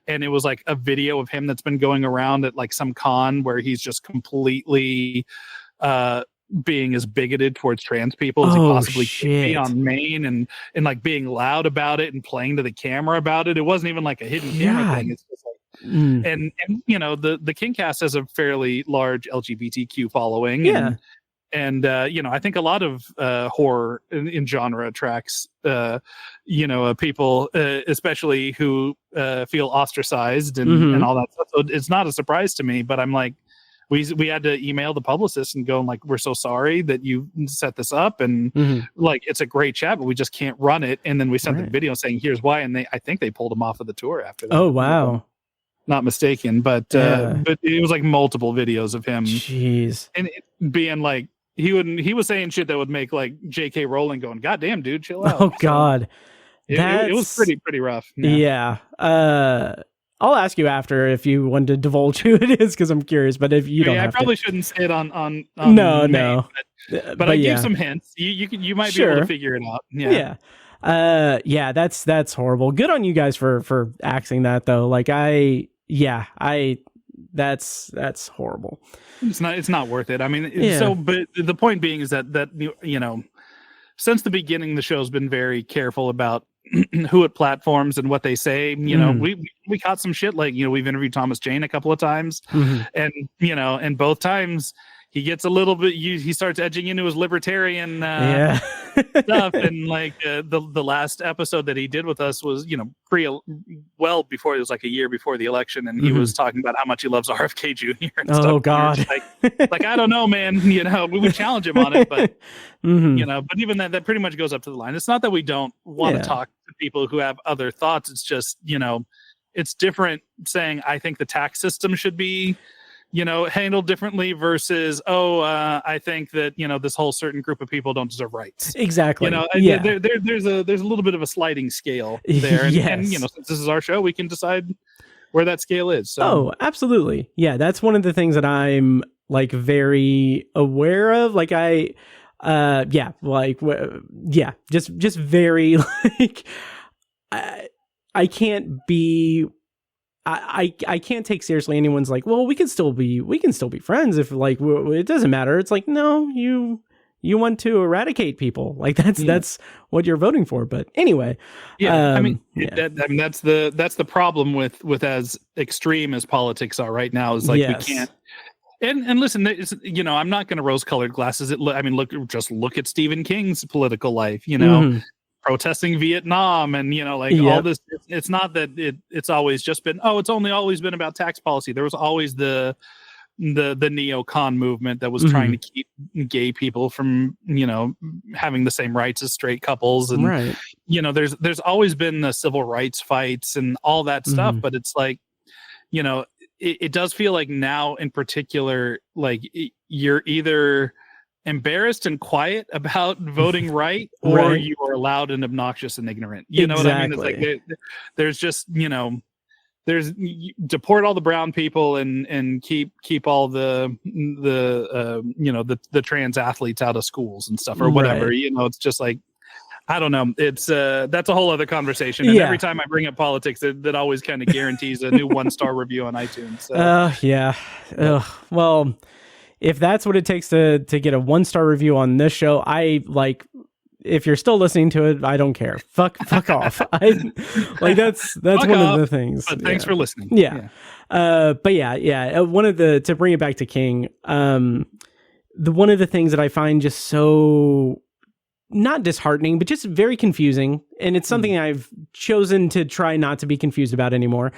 And it was like a video of him that's been going around at like some con where he's just completely being as bigoted towards trans people as he possibly could be on Maine, and like being loud about it and playing to the camera about it. It wasn't even like a hidden camera thing. It's just like, and the King cast has a fairly large LGBTQ following. And I think a lot of horror in genre attracts people, especially who feel ostracized and all that stuff. So it's not a surprise to me, but I'm like, we had to email the publicist and go like, we're so sorry that you set this up, and like it's a great chat, but we just can't run it. And then we sent the video saying here's why, and I think they pulled him off of the tour after that. Oh wow. Not mistaken, but it was like multiple videos of him. Jeez. And it being like, he was saying shit that would make like J.K. Rowling going, God damn, dude, chill out. Oh God. It was pretty rough. Yeah. I'll ask you after if you want to divulge who it is, because I'm curious, but if you don't have I probably to. shouldn't say it on No. But I give some hints. You might be able to figure it out. Yeah. That's horrible. Good on you guys for axing that though. Like that's horrible. It's not worth it. I mean, so, but the point being is that since the beginning, the show's been very careful about who it platforms and what they say. You know, we caught some shit, like, you know, we've interviewed Thomas Jane a couple of times, and, you know, and both times he gets a little bit, he starts edging into his libertarian stuff. And like the last episode that he did with us was, you know, well before, it was like a year before the election, and he was talking about how much he loves RFK Jr. and stuff. Oh God. Like I don't know, man. You know, we would challenge him on it, but you know, but even that pretty much goes up to the line. It's not that we don't want to talk to people who have other thoughts. It's just, you know, it's different saying I think the tax system should be, you know, handled differently versus, I think that, you know, this whole certain group of people don't deserve rights. Exactly. You know, there's a little bit of a sliding scale there. And, you know, since this is our show, we can decide where that scale is. So. Oh, absolutely. Yeah, that's one of the things that I'm like very aware of. Like just very like I can't be. I can't take seriously anyone's like, well, we can still be friends if like it doesn't matter. It's like, no, you want to eradicate people, like that's what you're voting for. But anyway, I mean that's the problem with as extreme as politics are right now. Is like we can't. And listen, you know, I'm not going to rose-colored glasses. I mean, look at Stephen King's political life. You know. Protesting Vietnam and, you know, like all this. It's not that it's always just been, it's only always been about tax policy. There was always the neocon movement that was trying to keep gay people from, you know, having the same rights as straight couples. And, you know, there's always been the civil rights fights and all that stuff. But it's like, you know, it does feel like now in particular, like you're either embarrassed and quiet about voting right, or you are loud and obnoxious and ignorant. You know what I mean? It's like there's just, you know, there's deport all the brown people and keep all the you know, the trans athletes out of schools and stuff or whatever. You know, it's just like, I don't know. It's that's a whole other conversation. And every time I bring up politics, that always kind of guarantees a new 1-star review on iTunes. So. Well, if that's what it takes to get a 1-star review on this show, I like. If you're still listening to it, I don't care. Fuck off. That's one of the things. But thanks for listening. Yeah. But one of the, to bring it back to King, one of the things that I find just so not disheartening, but just very confusing, and it's something I've chosen to try not to be confused about anymore,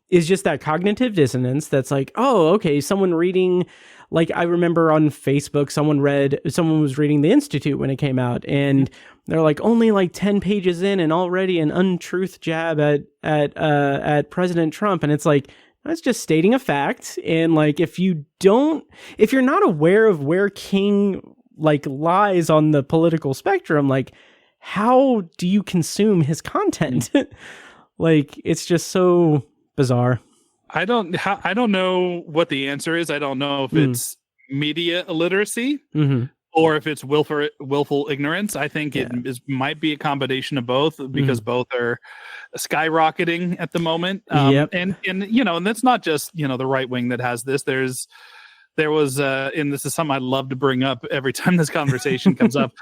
is just that cognitive dissonance. That's like, oh, okay, someone reading. Like, I remember on Facebook, someone was reading The Institute when it came out, and they're like, only like 10 pages in and already an untruth jab at President Trump. And it's like, that's just stating a fact. And like, if you're not aware of where King like lies on the political spectrum, like, how do you consume his content? Like, it's just so bizarre. I don't know what the answer is. I don't know if it's media illiteracy or if it's willful ignorance. I think it might be a combination of both, because both are skyrocketing at the moment. And you know, and that's not just, you know, the right wing that has this. There was and this is something I love to bring up every time this conversation comes up.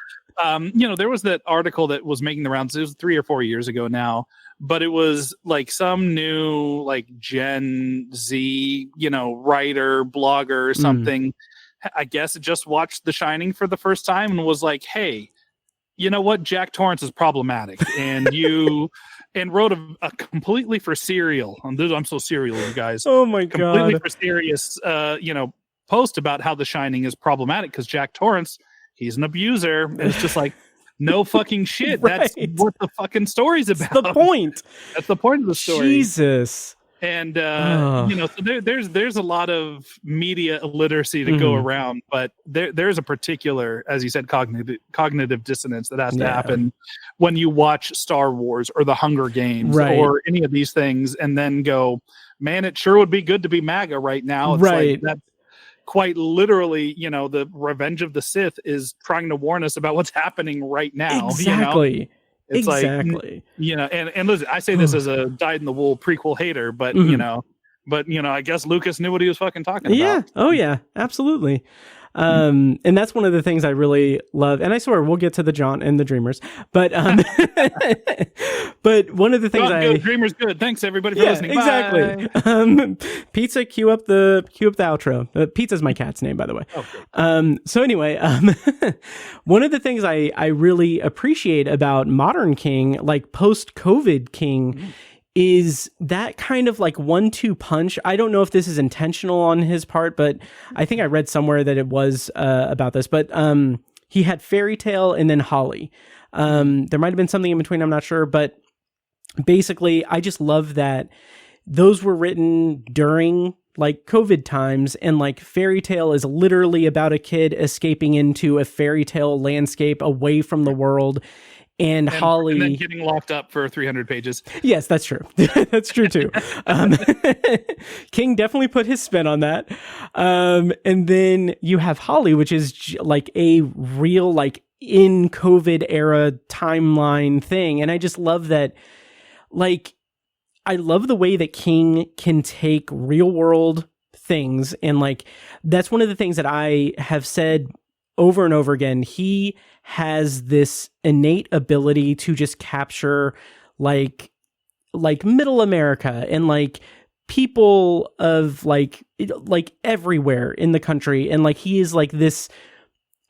You know, there was that article that was making the rounds. It was 3 or 4 years ago now. But it was like some new like Gen Z, you know, writer, blogger or something. I guess just watched The Shining for the first time and was like, hey, you know what? Jack Torrance is problematic. And and wrote a completely for serial. I'm so serial, you guys. Oh my God. Completely for serious, you know, post about how The Shining is problematic because Jack Torrance, he's an abuser. And it's just like, no fucking shit. Right. That's what the fucking story's about. That's the point. That's the point of the story. Jesus. And you know, so there's a lot of media illiteracy to go around, but there's a particular, as you said, cognitive dissonance that has to happen when you watch Star Wars or The Hunger Games or any of these things, and then go, man, it sure would be good to be MAGA right now. It's like, that's quite literally, you know, the Revenge of the Sith is trying to warn us about what's happening right now. Exactly. You know? It's like, you know, and listen, I say this as a dyed-in-the-wool prequel hater, but you know, I guess Lucas knew what he was fucking talking about. Oh yeah, absolutely. And that's one of the things I really love. And I swear we'll get to the Jaunt and the Dreamers, but but one of the things good. Dreamers good. Thanks everybody for listening. Exactly. Pizza, cue up the outro. Pizza's my cat's name, by the way. So anyway, one of the things I really appreciate about modern King, like post-COVID King, is that kind of like 1-2 punch. I don't know if this is intentional on his part, but I think I read somewhere that it was about this. But he had Fairy Tale and then Holly. There might have been something in between, I'm not sure. But basically, I just love that those were written during like COVID times, and like Fairy Tale is literally about a kid escaping into a fairy tale landscape away from the world. And Holly, and then getting locked up for 300 pages. Yes, that's true. That's true too. King definitely put his spin on that. And then you have Holly, which is like a real like in COVID era timeline thing. And I just love that. Like, I love the way that King can take real world things, and like that's one of the things that I have said over and over again. He has this innate ability to just capture like middle America and like people of like everywhere in the country. And like, he is like this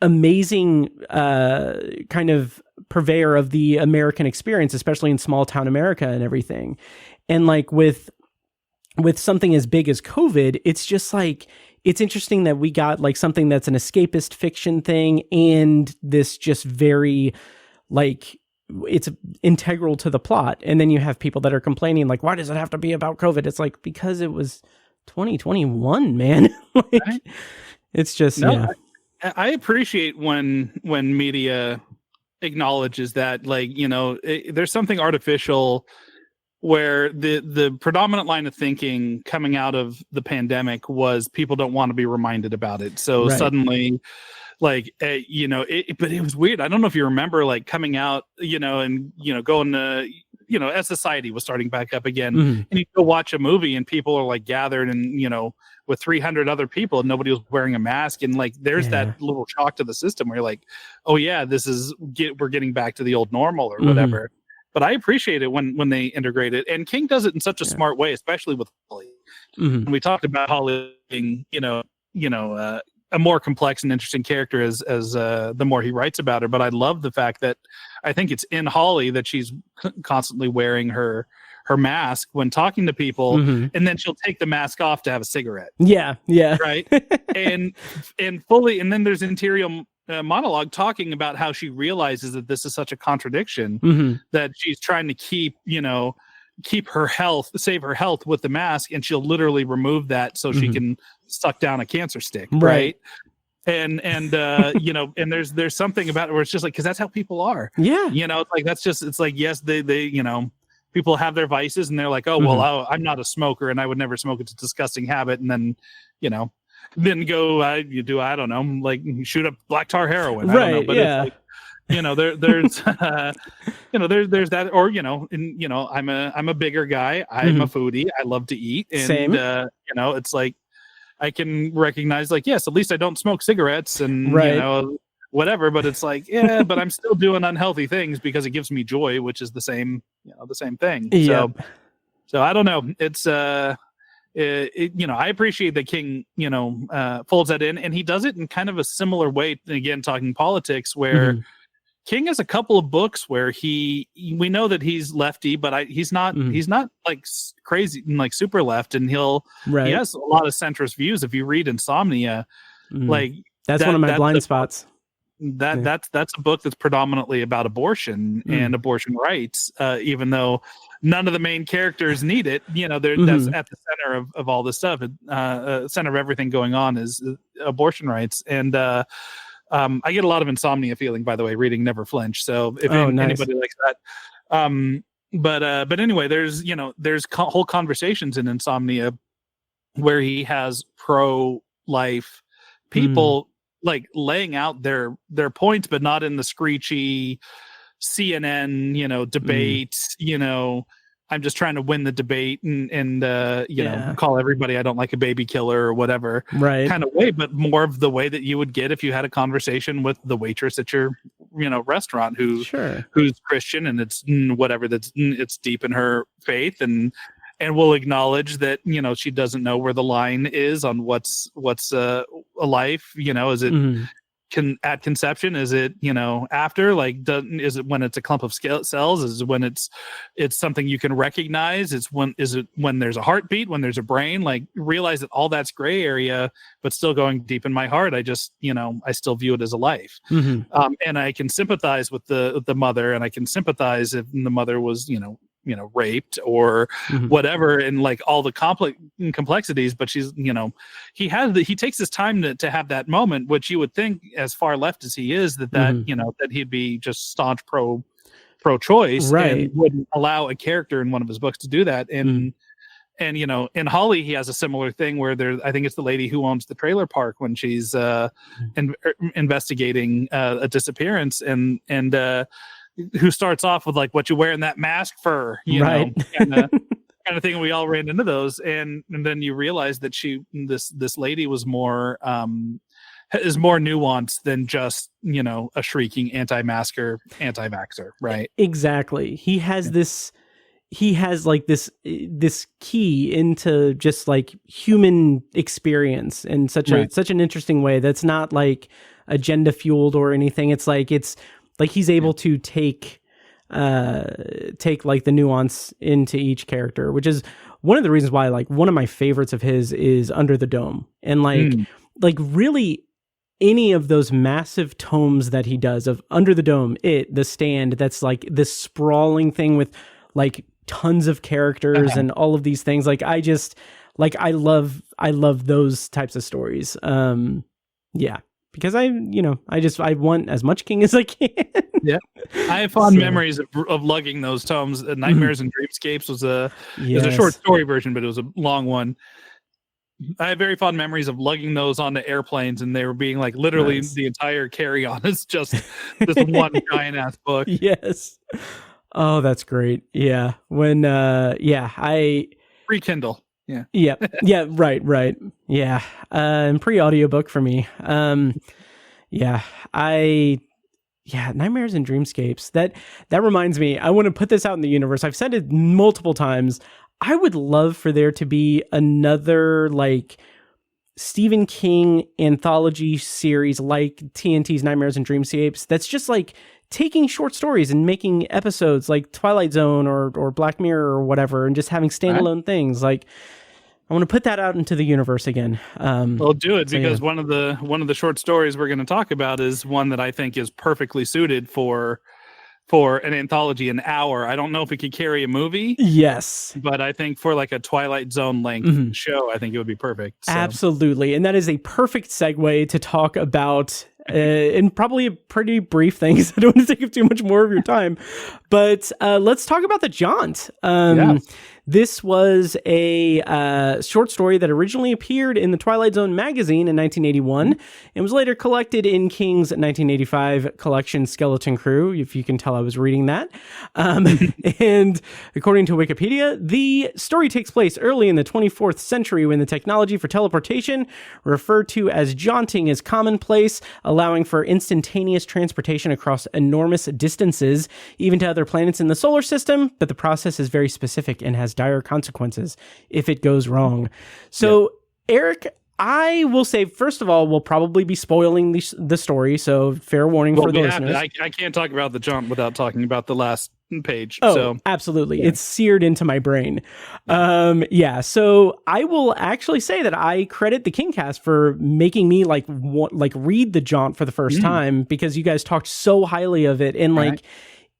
amazing kind of purveyor of the American experience, especially in small town America and everything. And like with something as big as COVID, it's just like, it's interesting that we got like something that's an escapist fiction thing, and this just very like, it's integral to the plot. And then you have people that are complaining like, why does it have to be about COVID? It's like, because it was 2021, man. Like, right? It's just, I appreciate when media acknowledges that, like, you know, there's something artificial where the predominant line of thinking coming out of the pandemic was people don't want to be reminded about it. So suddenly, like, you know, but it was weird. I don't know if you remember, like, coming out, you know, and, you know, going to, you know, as society was starting back up again, and you go watch a movie and people are like gathered and, you know, with 300 other people and nobody was wearing a mask. And like, there's that little shock to the system where you're like, oh yeah, we're getting back to the old normal or whatever. But I appreciate it when they integrate it, and King does it in such a smart way, especially with Holly. And we talked about Holly being, you know, a more complex and interesting character as the more he writes about her. But I love the fact that I think it's in Holly that she's constantly wearing her mask when talking to people, and then she'll take the mask off to have a cigarette. Yeah. Right. and then there's interior monologue talking about how she realizes that this is such a contradiction, that she's trying to keep her health, save her health with the mask, and she'll literally remove that so she can suck down a cancer stick. Right. And you know, and there's something about it where it's just like, because that's how people are. Yeah. You know, it's like, yes, they you know, people have their vices and they're like, oh, well, I'm not a smoker and I would never smoke. It's a disgusting habit. And then, you know, then go, I don't know, like shoot up black tar heroin. I don't know, but it's like, you know, there's, you know, there's that, or, you know, and, you know, I'm a bigger guy. I'm a foodie. I love to eat. And, Same. You know, it's like, I can recognize like, yes, at least I don't smoke cigarettes and, you know, whatever, but it's like, yeah, but I'm still doing unhealthy things because it gives me joy, which is the same thing. So I don't know. It's, you know, I appreciate that King, you know, folds that in, and he does it in kind of a similar way. Again, talking politics, where King has a couple of books where we know that he's lefty, but he's not like crazy and like super left, and he has a lot of centrist views. If you read Insomnia, like that's one of my blind spots. That's a book that's predominantly about abortion and abortion rights, even though none of the main characters need it. You know, that's at the center of all this stuff. Center of everything going on is abortion rights. And I get a lot of Insomnia feeling, by the way, reading Never Flinch. So if anybody likes that, but anyway, there's whole conversations in Insomnia where he has pro-life people like laying out their points, but not in the screechy CNN, you know, debate, you know, I'm just trying to win the debate and you know, call everybody I don't like a baby killer or whatever kind of way, but more of the way that you would get if you had a conversation with the waitress at your, you know, restaurant who's Christian and it's whatever, it's deep in her faith and will acknowledge that, you know, she doesn't know where the line is on what's a life, you know, is it at conception, is it, you know, after, like, is it when it's a clump of cells, is it when it's something you can recognize, is it when there's a heartbeat, when there's a brain, like, realize that all that's gray area, but still going deep in my heart, I just, you know, I still view it as a life. And I can sympathize with the mother, and I can sympathize if the mother was, you know, raped or whatever, and like all the complexities, but she's, you know, he takes his time to have that moment, which you would think, as far left as he is, that you know, that he'd be just staunch pro-choice, and wouldn't allow a character in one of his books to do that. And and you know, in Holly, he has a similar thing where I think it's the lady who owns the trailer park when she's investigating a disappearance, and who starts off with like, what you wearing that mask for, you know, kind of thing. We all ran into those, and then you realize that this lady was more is more nuanced than just, you know, a shrieking anti-masker, anti-vaxxer, right? Exactly. He has this. He has like this key into just like human experience in such an interesting way. That's not like agenda fueled or anything. It's like he's able to take like the nuance into each character, which is one of the reasons why, like, one of my favorites of his is Under the Dome. And like really any of those massive tomes that he does of Under the Dome, The Stand, that's like this sprawling thing with like tons of characters and all of these things. Like, I just, like, I love those types of stories. Because I want as much King as I can. Yeah, I have fond memories of lugging those tomes. Nightmares and Dreamscapes was a short story version, but it was a long one. I have very fond memories of lugging those onto airplanes, and they were being like literally the entire carry-on is just this one giant ass book. Yes. Oh, that's great. Yeah. When free Kindle. Yeah. Yeah. Right. Yeah. And pre-audiobook for me. Nightmares and Dreamscapes. That reminds me, I want to put this out in the universe. I've said it multiple times. I would love for there to be another like Stephen King anthology series like TNT's Nightmares and Dreamscapes. That's just like taking short stories and making episodes like Twilight Zone or Black Mirror or whatever, and just having standalone things. Like, I want to put that out into the universe again. Well, do it, because one of the short stories we're going to talk about is one that I think is perfectly suited for an anthology, an hour. I don't know if it could carry a movie. Yes. But I think for like a Twilight Zone length show, I think it would be perfect. So. Absolutely. And that is a perfect segue to talk about and probably a pretty brief thing, because I don't want to take up too much more of your time. But let's talk about the Jaunt. This was a short story that originally appeared in the Twilight Zone magazine in 1981 and was later collected in King's 1985 collection Skeleton Crew, if you can tell I was reading that. And according to Wikipedia, the story takes place early in the 24th century when the technology for teleportation, referred to as jaunting, is commonplace, allowing for instantaneous transportation across enormous distances, even to other planets in the solar system. But the process is very specific and has dire consequences if it goes wrong. So, Eric, I will say, first of all, we'll probably be spoiling the story, so fair warning for the listeners. I can't talk about the Jaunt without talking about the last page. Absolutely. Yeah. It's seared into my brain. So I will actually say that I credit the Kingcast for making me read the Jaunt for the first time, because you guys talked so highly of it, and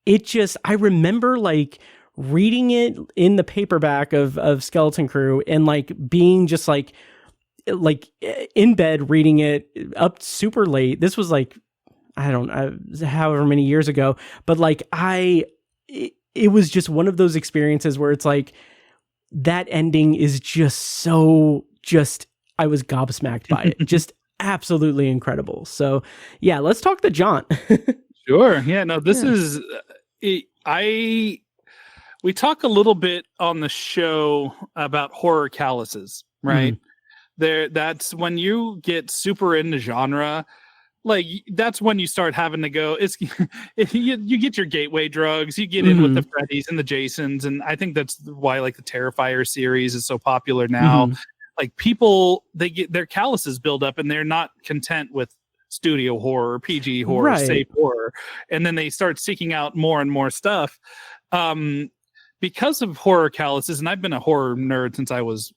it just, I remember like reading it in the paperback of Skeleton Crew, and like being just like in bed reading it up super late. This was like, I don't know, however many years ago, but like it was just one of those experiences where it's like, that ending is I was gobsmacked by it. Just absolutely incredible. So yeah, let's talk the Jaunt. Sure. Yeah, no, this is, we talk a little bit on the show about horror calluses, right? That's when you get super into genre. Like, that's when you start having to go. You get your gateway drugs. You get in with the Freddys and the Jasons, and I think that's why like the Terrifier series is so popular now. Like, people, they get their calluses build up, and they're not content with studio horror, PG horror, safe horror, and then they start seeking out more and more stuff. Because of horror calluses, and I've been a horror nerd since I was,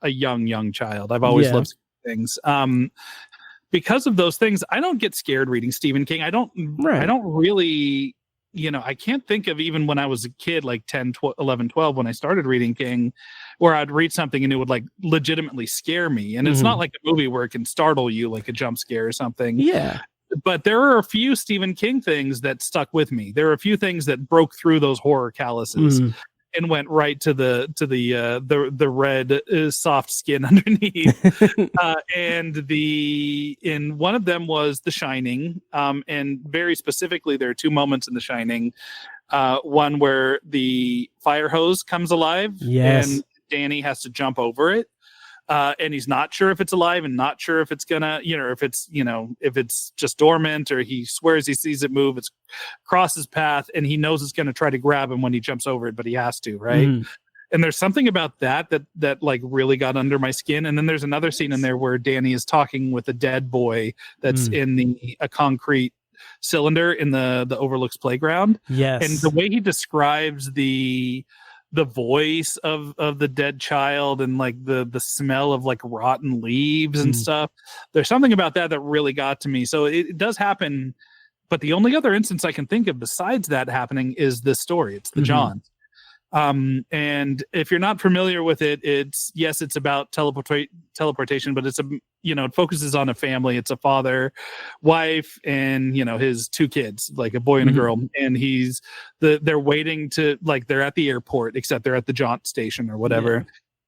a young child. I've always loved things. Because of those things, I don't get scared reading Stephen King. I don't really, I can't think of, even when I was a kid, like 10, 11, 12, when I started reading King, where I'd read something and it would like legitimately scare me. And it's not like a movie where it can startle you like a jump scare or something. Yeah. But there are a few Stephen King things that stuck with me. There are a few things that broke through those horror calluses and went right to the red soft skin underneath. And one of them was The Shining. And very specifically, there are two moments in The Shining. One where the fire hose comes alive, and Danny has to jump over it. And he's not sure if it's alive and not sure if it's gonna, if it's just dormant, or he swears he sees it move. It's across his path, and he knows it's gonna try to grab him when he jumps over it, but he has to, right? And there's something about that like really got under my skin. And then there's another scene in there where Danny is talking with a dead boy that's in a concrete cylinder in the Overlook's playground. Yes. And the way he describes the voice of the dead child, and like the smell of like rotten leaves and stuff, there's something about that really got to me. So it does happen, but the only other instance I can think of besides that happening is this story. It's the Jaunt. And if you're not familiar with it, it's about teleportation, but it's it focuses on a family. It's a father, wife, and his two kids, like a boy and a girl. And they're waiting to, like, they're at the airport, except they're at the Jaunt station or whatever.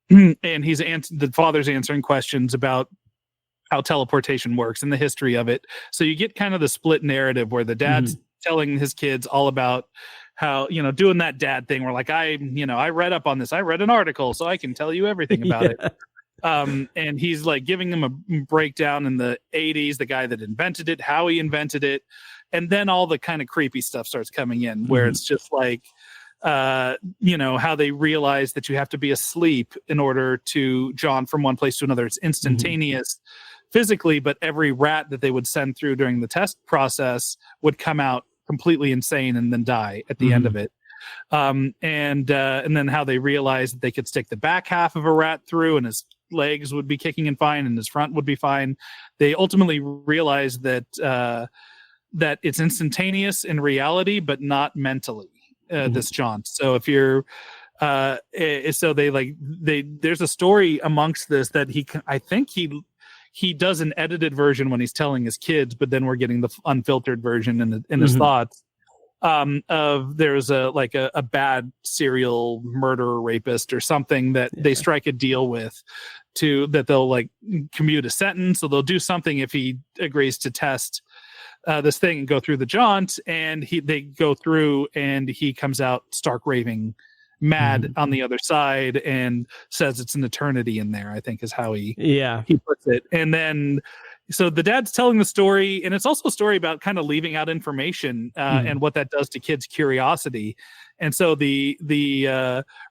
And the father's answering questions about how teleportation works and the history of it. So you get kind of the split narrative where the dad's telling his kids all about how, doing that dad thing where, like, I read up on this. I read an article, so I can tell you everything about it. And he's like giving them a breakdown in the 80s, the guy that invented it, how he invented it. And then all the kind of creepy stuff starts coming in, where it's just like, how they realize that you have to be asleep in order to jaunt from one place to another. It's instantaneous physically, but every rat that they would send through during the test process would come out completely insane and then die at the end of it. And then how they realized that they could stick the back half of a rat through, and his legs would be kicking and fine, and his front would be fine. They ultimately realized that that it's instantaneous in reality, but not mentally. This Jaunt. So if you're, there's a story amongst this that I think he does an edited version when he's telling his kids, but then we're getting the unfiltered version in his thoughts. There's a bad serial murderer rapist or something that they strike a deal with that they'll like commute a sentence. So they'll do something if he agrees to test this thing and go through the Jaunt, and they go through, and he comes out stark raving mad on the other side and says it's an eternity in there, I think is how he puts it. And then so the dad's telling the story, and it's also a story about kind of leaving out information and what that does to kids' curiosity. And so the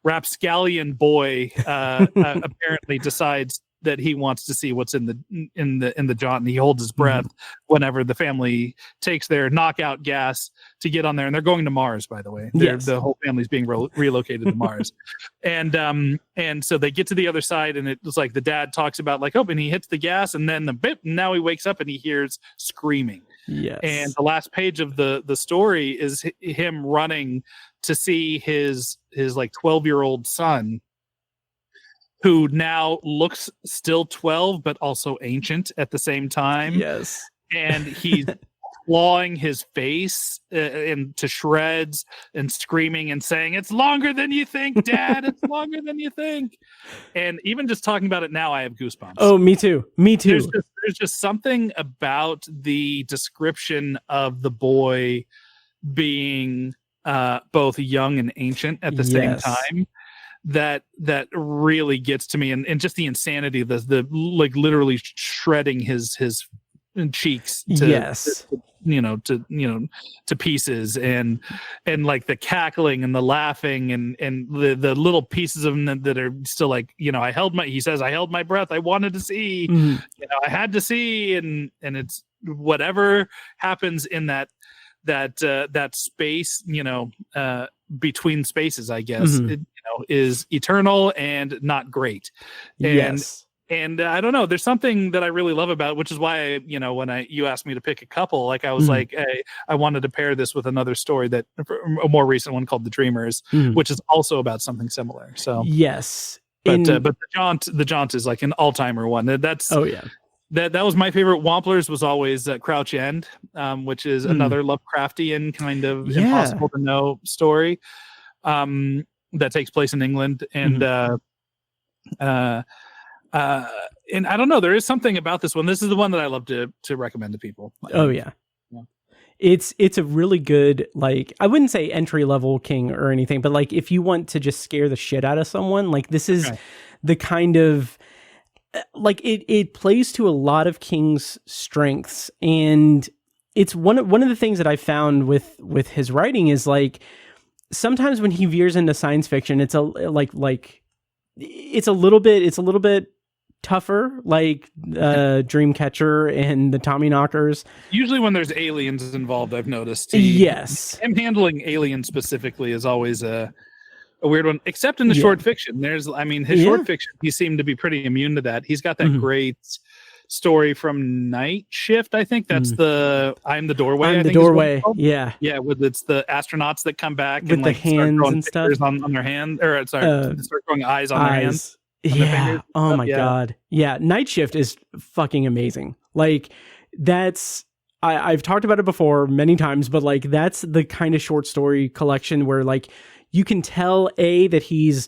rapscallion boy apparently decides that he wants to see what's in the Jaunt, and he holds his breath whenever the family takes their knockout gas to get on there. And they're going to Mars, by the way. The whole family's being relocated to Mars. And so they get to the other side, and it was like the dad talks about like, and he hits the gas, and then now he wakes up and he hears screaming. Yes. And the last page of the story is him running to see his like 12-year-old son, who now looks still 12, but also ancient at the same time. Yes. And he's clawing his face into shreds and screaming and saying, "It's longer than you think, Dad. It's longer than you think." And even just talking about it now, I have goosebumps. Oh, me too. Me too. There's just something about the description of the boy being both young and ancient at the same time. That really gets to me, and just the insanity, the like literally shredding his cheeks to pieces, and like the cackling and the laughing and the little pieces of them that are still like, he says I held my breath, I wanted to see, I had to see, and it's whatever happens in that space, between spaces, I guess, is eternal and not great. And I don't know, there's something that I really love about it, which is why, when you asked me to pick a couple, like I was like, hey, I wanted to pair this with another story, that a more recent one called The Dreamers, which is also about something similar. So but the Jaunt is like an all-timer one. That's that was my favorite. Wamplers was always Crouch End, which is another Lovecraftian kind of impossible to know story that takes place in England, and and I don't know, there is something about this one. This is the one that I love to recommend to people. It's a really good, like, I wouldn't say entry level King or anything, but like if you want to just scare the shit out of someone, like this is the kind of, like, it plays to a lot of King's strengths, and it's one of the things that I found with his writing is like sometimes when he veers into science fiction, it's a little bit tougher, like Dreamcatcher and the Tommyknockers. Usually when there's aliens involved, I've noticed. Him handling aliens specifically is always a weird one, except in the short fiction. His short fiction, he seemed to be pretty immune to that. He's got that great story from Night Shift, I think that's the I'm the Doorway. It's the astronauts that come back with and like the hands start and stuff on their hand, or start growing eyes on their hands. Oh my god. Night Shift is fucking amazing. Like that's I've talked about it before many times, but like that's the kind of short story collection where like you can tell that he's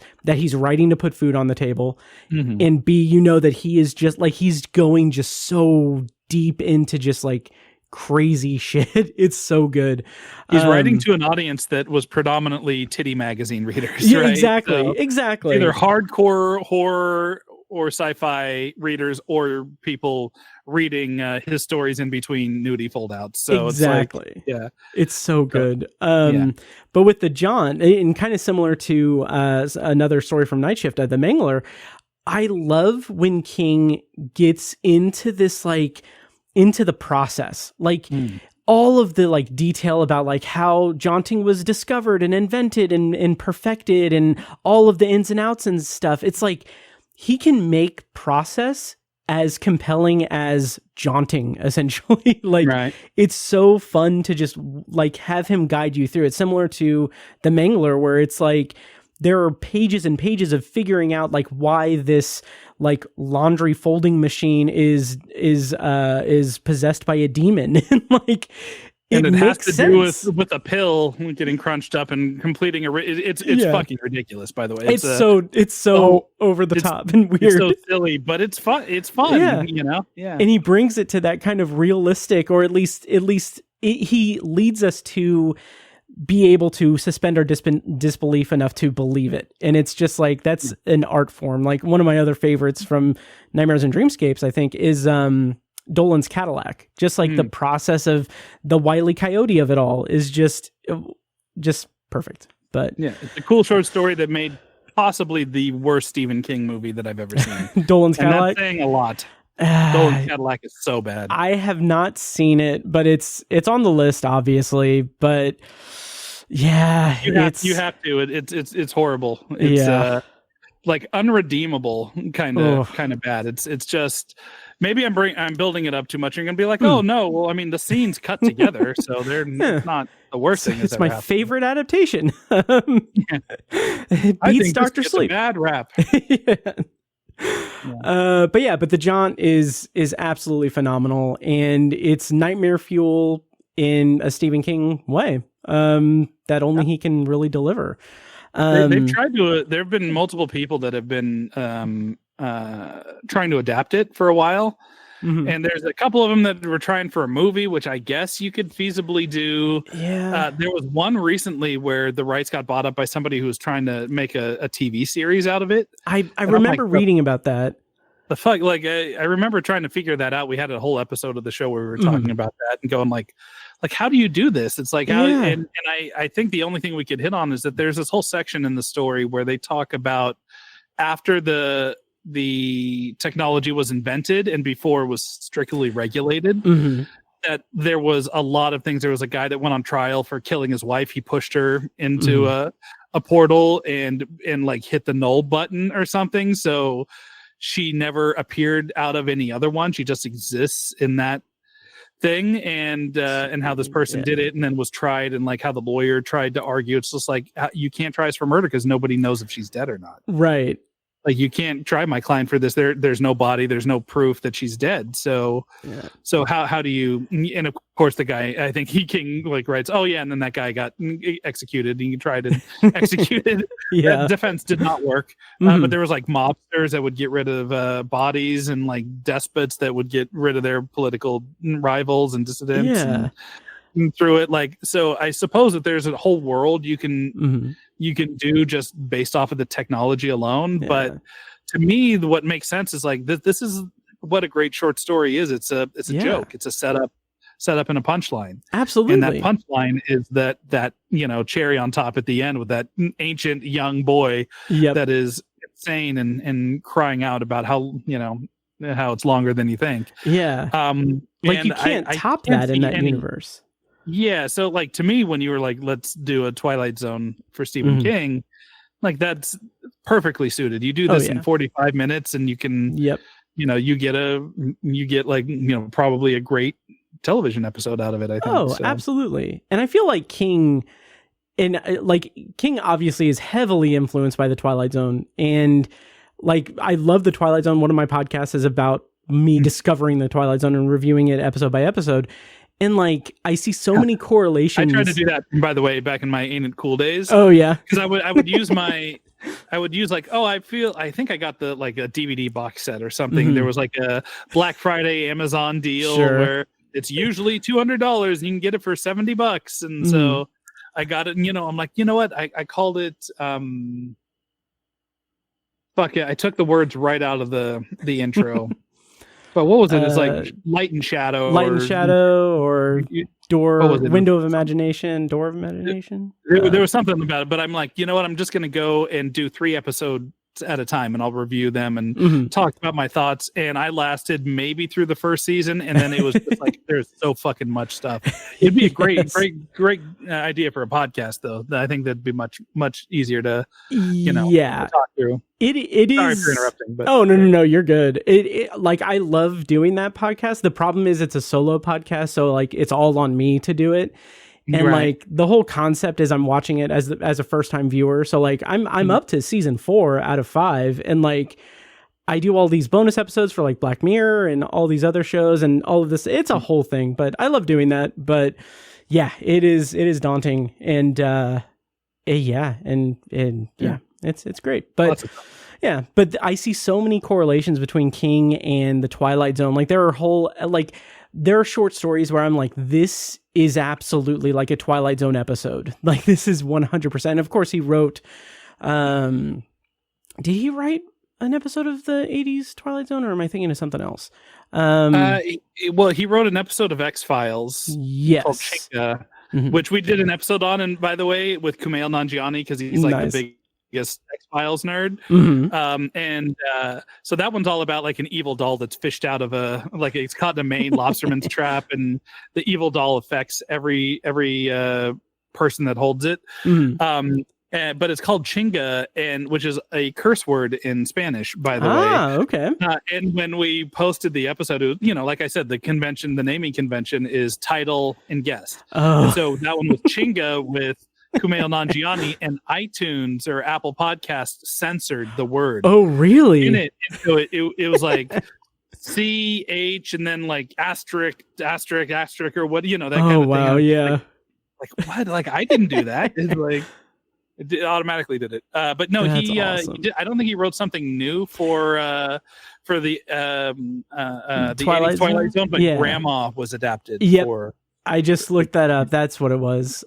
writing to put food on the table, and B, that he is just like, he's going just so deep into just like crazy shit. It's so good. He's writing to an audience that was predominantly titty magazine readers. Right? Exactly. Either hardcore horror or sci-fi readers, or people reading his stories in between nudie foldouts. So exactly. It's so good. But with the Jaunt, and kind of similar to another story from Night Shift, The Mangler, I love when King gets into this, like, into the process, like all of the like detail about like how jaunting was discovered and invented and perfected, and all of the ins and outs and stuff. It's like he can make process as compelling as jaunting, essentially. It's so fun to just like have him guide you through it. Similar to The Mangler, where it's like there are pages and pages of figuring out like why this like laundry folding machine is possessed by a demon. And like it has to do with a pill getting crunched up and completing it's fucking ridiculous, by the way. It's so over the top and weird. It's so silly, but it's fun. It's fun, And he brings it to that kind of realistic, or at least he leads us to be able to suspend our disbelief enough to believe it. And it's just like, that's an art form. Like one of my other favorites from Nightmares and Dreamscapes, I think, is Dolan's Cadillac. Just like the process of the Wile E. Coyote of it all is just perfect. But it's a cool short story that made possibly the worst Stephen King movie that I've ever seen. Dolan's Cadillac. That's saying a lot. Dolan's Cadillac is so bad. I have not seen it, but it's on the list, obviously. But you have to. It's horrible. It's like unredeemable, kind of bad. It's just, maybe I'm building it up too much. You're gonna be like, oh no, well, I mean the scenes cut together, so they're not the worst thing. It's my favorite adaptation. It beats Dr. Sleep. A bad rap. But the Jaunt is absolutely phenomenal, and it's nightmare fuel in a Stephen King way that only he can really deliver. They've tried to. There have been multiple people that have been trying to adapt it for a while. And there's a couple of them that were trying for a movie, which I guess you could feasibly do. Yeah. There was one recently where the rights got bought up by somebody who was trying to make a TV series out of it. I remember reading about that. The fuck, like I remember trying to figure that out. We had a whole episode of the show where we were talking about that and going like how do you do this? It's like how, and I think the only thing we could hit on is that there's this whole section in the story where they talk about after the technology was invented and before it was strictly regulated, that there was a lot of things. There was a guy that went on trial for killing his wife. He pushed her into a portal and like hit the null button or something. So she never appeared out of any other one. She just exists in that thing, and how this person did it and then was tried, and like how the lawyer tried to argue. It's just like you can't try us for murder because nobody knows if she's dead or not. Right. Like you can't try my client for this. There's no body. There's no proof that she's dead. So, so how do you? And of course, the guy, I think King like writes, oh yeah, and then that guy got executed. He tried and executed. That defense did not work. But there was like mobsters that would get rid of bodies, and like despots that would get rid of their political rivals and dissidents. And through it, like, so I suppose that there's a whole world you can do just based off of the technology alone. But to me, what makes sense is like this is what a great short story is. It's a joke. It's a setup and a punchline. Absolutely. And that punchline is that cherry on top at the end with that ancient young boy that is insane and crying out about how it's longer than you think. Like you can't top that in that universe. Yeah, so like to me, when you were like, let's do a Twilight Zone for Stephen King, like that's perfectly suited. You do this in 45 minutes, and you can, you get like probably a great television episode out of it. I think. Oh, so. Absolutely. And I feel like King obviously is heavily influenced by the Twilight Zone, and like I love the Twilight Zone. One of my podcasts is about me discovering the Twilight Zone and reviewing it episode by episode. And like I see so many correlations. I tried to do that, by the way, back in my Ain't It Cool days. Oh yeah, because I would use like, oh, I think I got the like a DVD box set or something. There was like a Black Friday Amazon deal where it's usually $200 and you can get it for $70, and so I got it. And I'm like, you know what? I called it. Fuck yeah! I took the words right out of the intro. But what was it? It's like light and shadow, or door, window of imagination, door of imagination. There was something about it, but I'm like, you know what? I'm just going to go and do 3 episodes at a time, and I'll review them and talk about my thoughts. And I lasted maybe through the first season, and then it was just like there's so fucking much stuff. It'd be a great idea for a podcast, though. I think that'd be much easier to talk through. It is. Sorry for interrupting. But oh no, you're good. It like I love doing that podcast. The problem is it's a solo podcast, so like it's all on me to do it. And like the whole concept is I'm watching it as a first time viewer. So like I'm up to season 4 out of 5, and like I do all these bonus episodes for like Black Mirror and all these other shows and all of this. It's a whole thing, but I love doing that. But yeah, it is daunting, and it's great. But yeah, but I see so many correlations between King and the Twilight Zone. Like there are short stories where I'm like, this is absolutely like a Twilight Zone episode. Like this is 100%. Of course, he wrote. Did he write an episode of the 80s Twilight Zone, or am I thinking of something else? Well, he wrote an episode of X-Files. Yes. Called Chinga, which we did an episode on, and by the way, with Kumail Nanjiani, because he's like the biggest X-Files nerd. So that one's all about like an evil doll that's fished out of it's caught in a Maine lobsterman's trap, and the evil doll affects every person that holds it. But it's called Chinga, which is a curse word in Spanish, by the way. Okay. And when we posted the episode, like I said, the naming convention is title and guest. And so that one was Chinga with Kumail Nanjiani, and iTunes or Apple Podcasts censored the word. Oh, really? In it. And so it was like CH and then like asterisk or what, that kind of thing. Oh, wow, yeah. Like what? Like I didn't do that. It's like It automatically did it. But no, That's he awesome. I don't think he wrote something new for the Twilight 80s Twilight Zone, but Yeah. Grandma was adapted Yep. for. I just looked that up. That's what it was.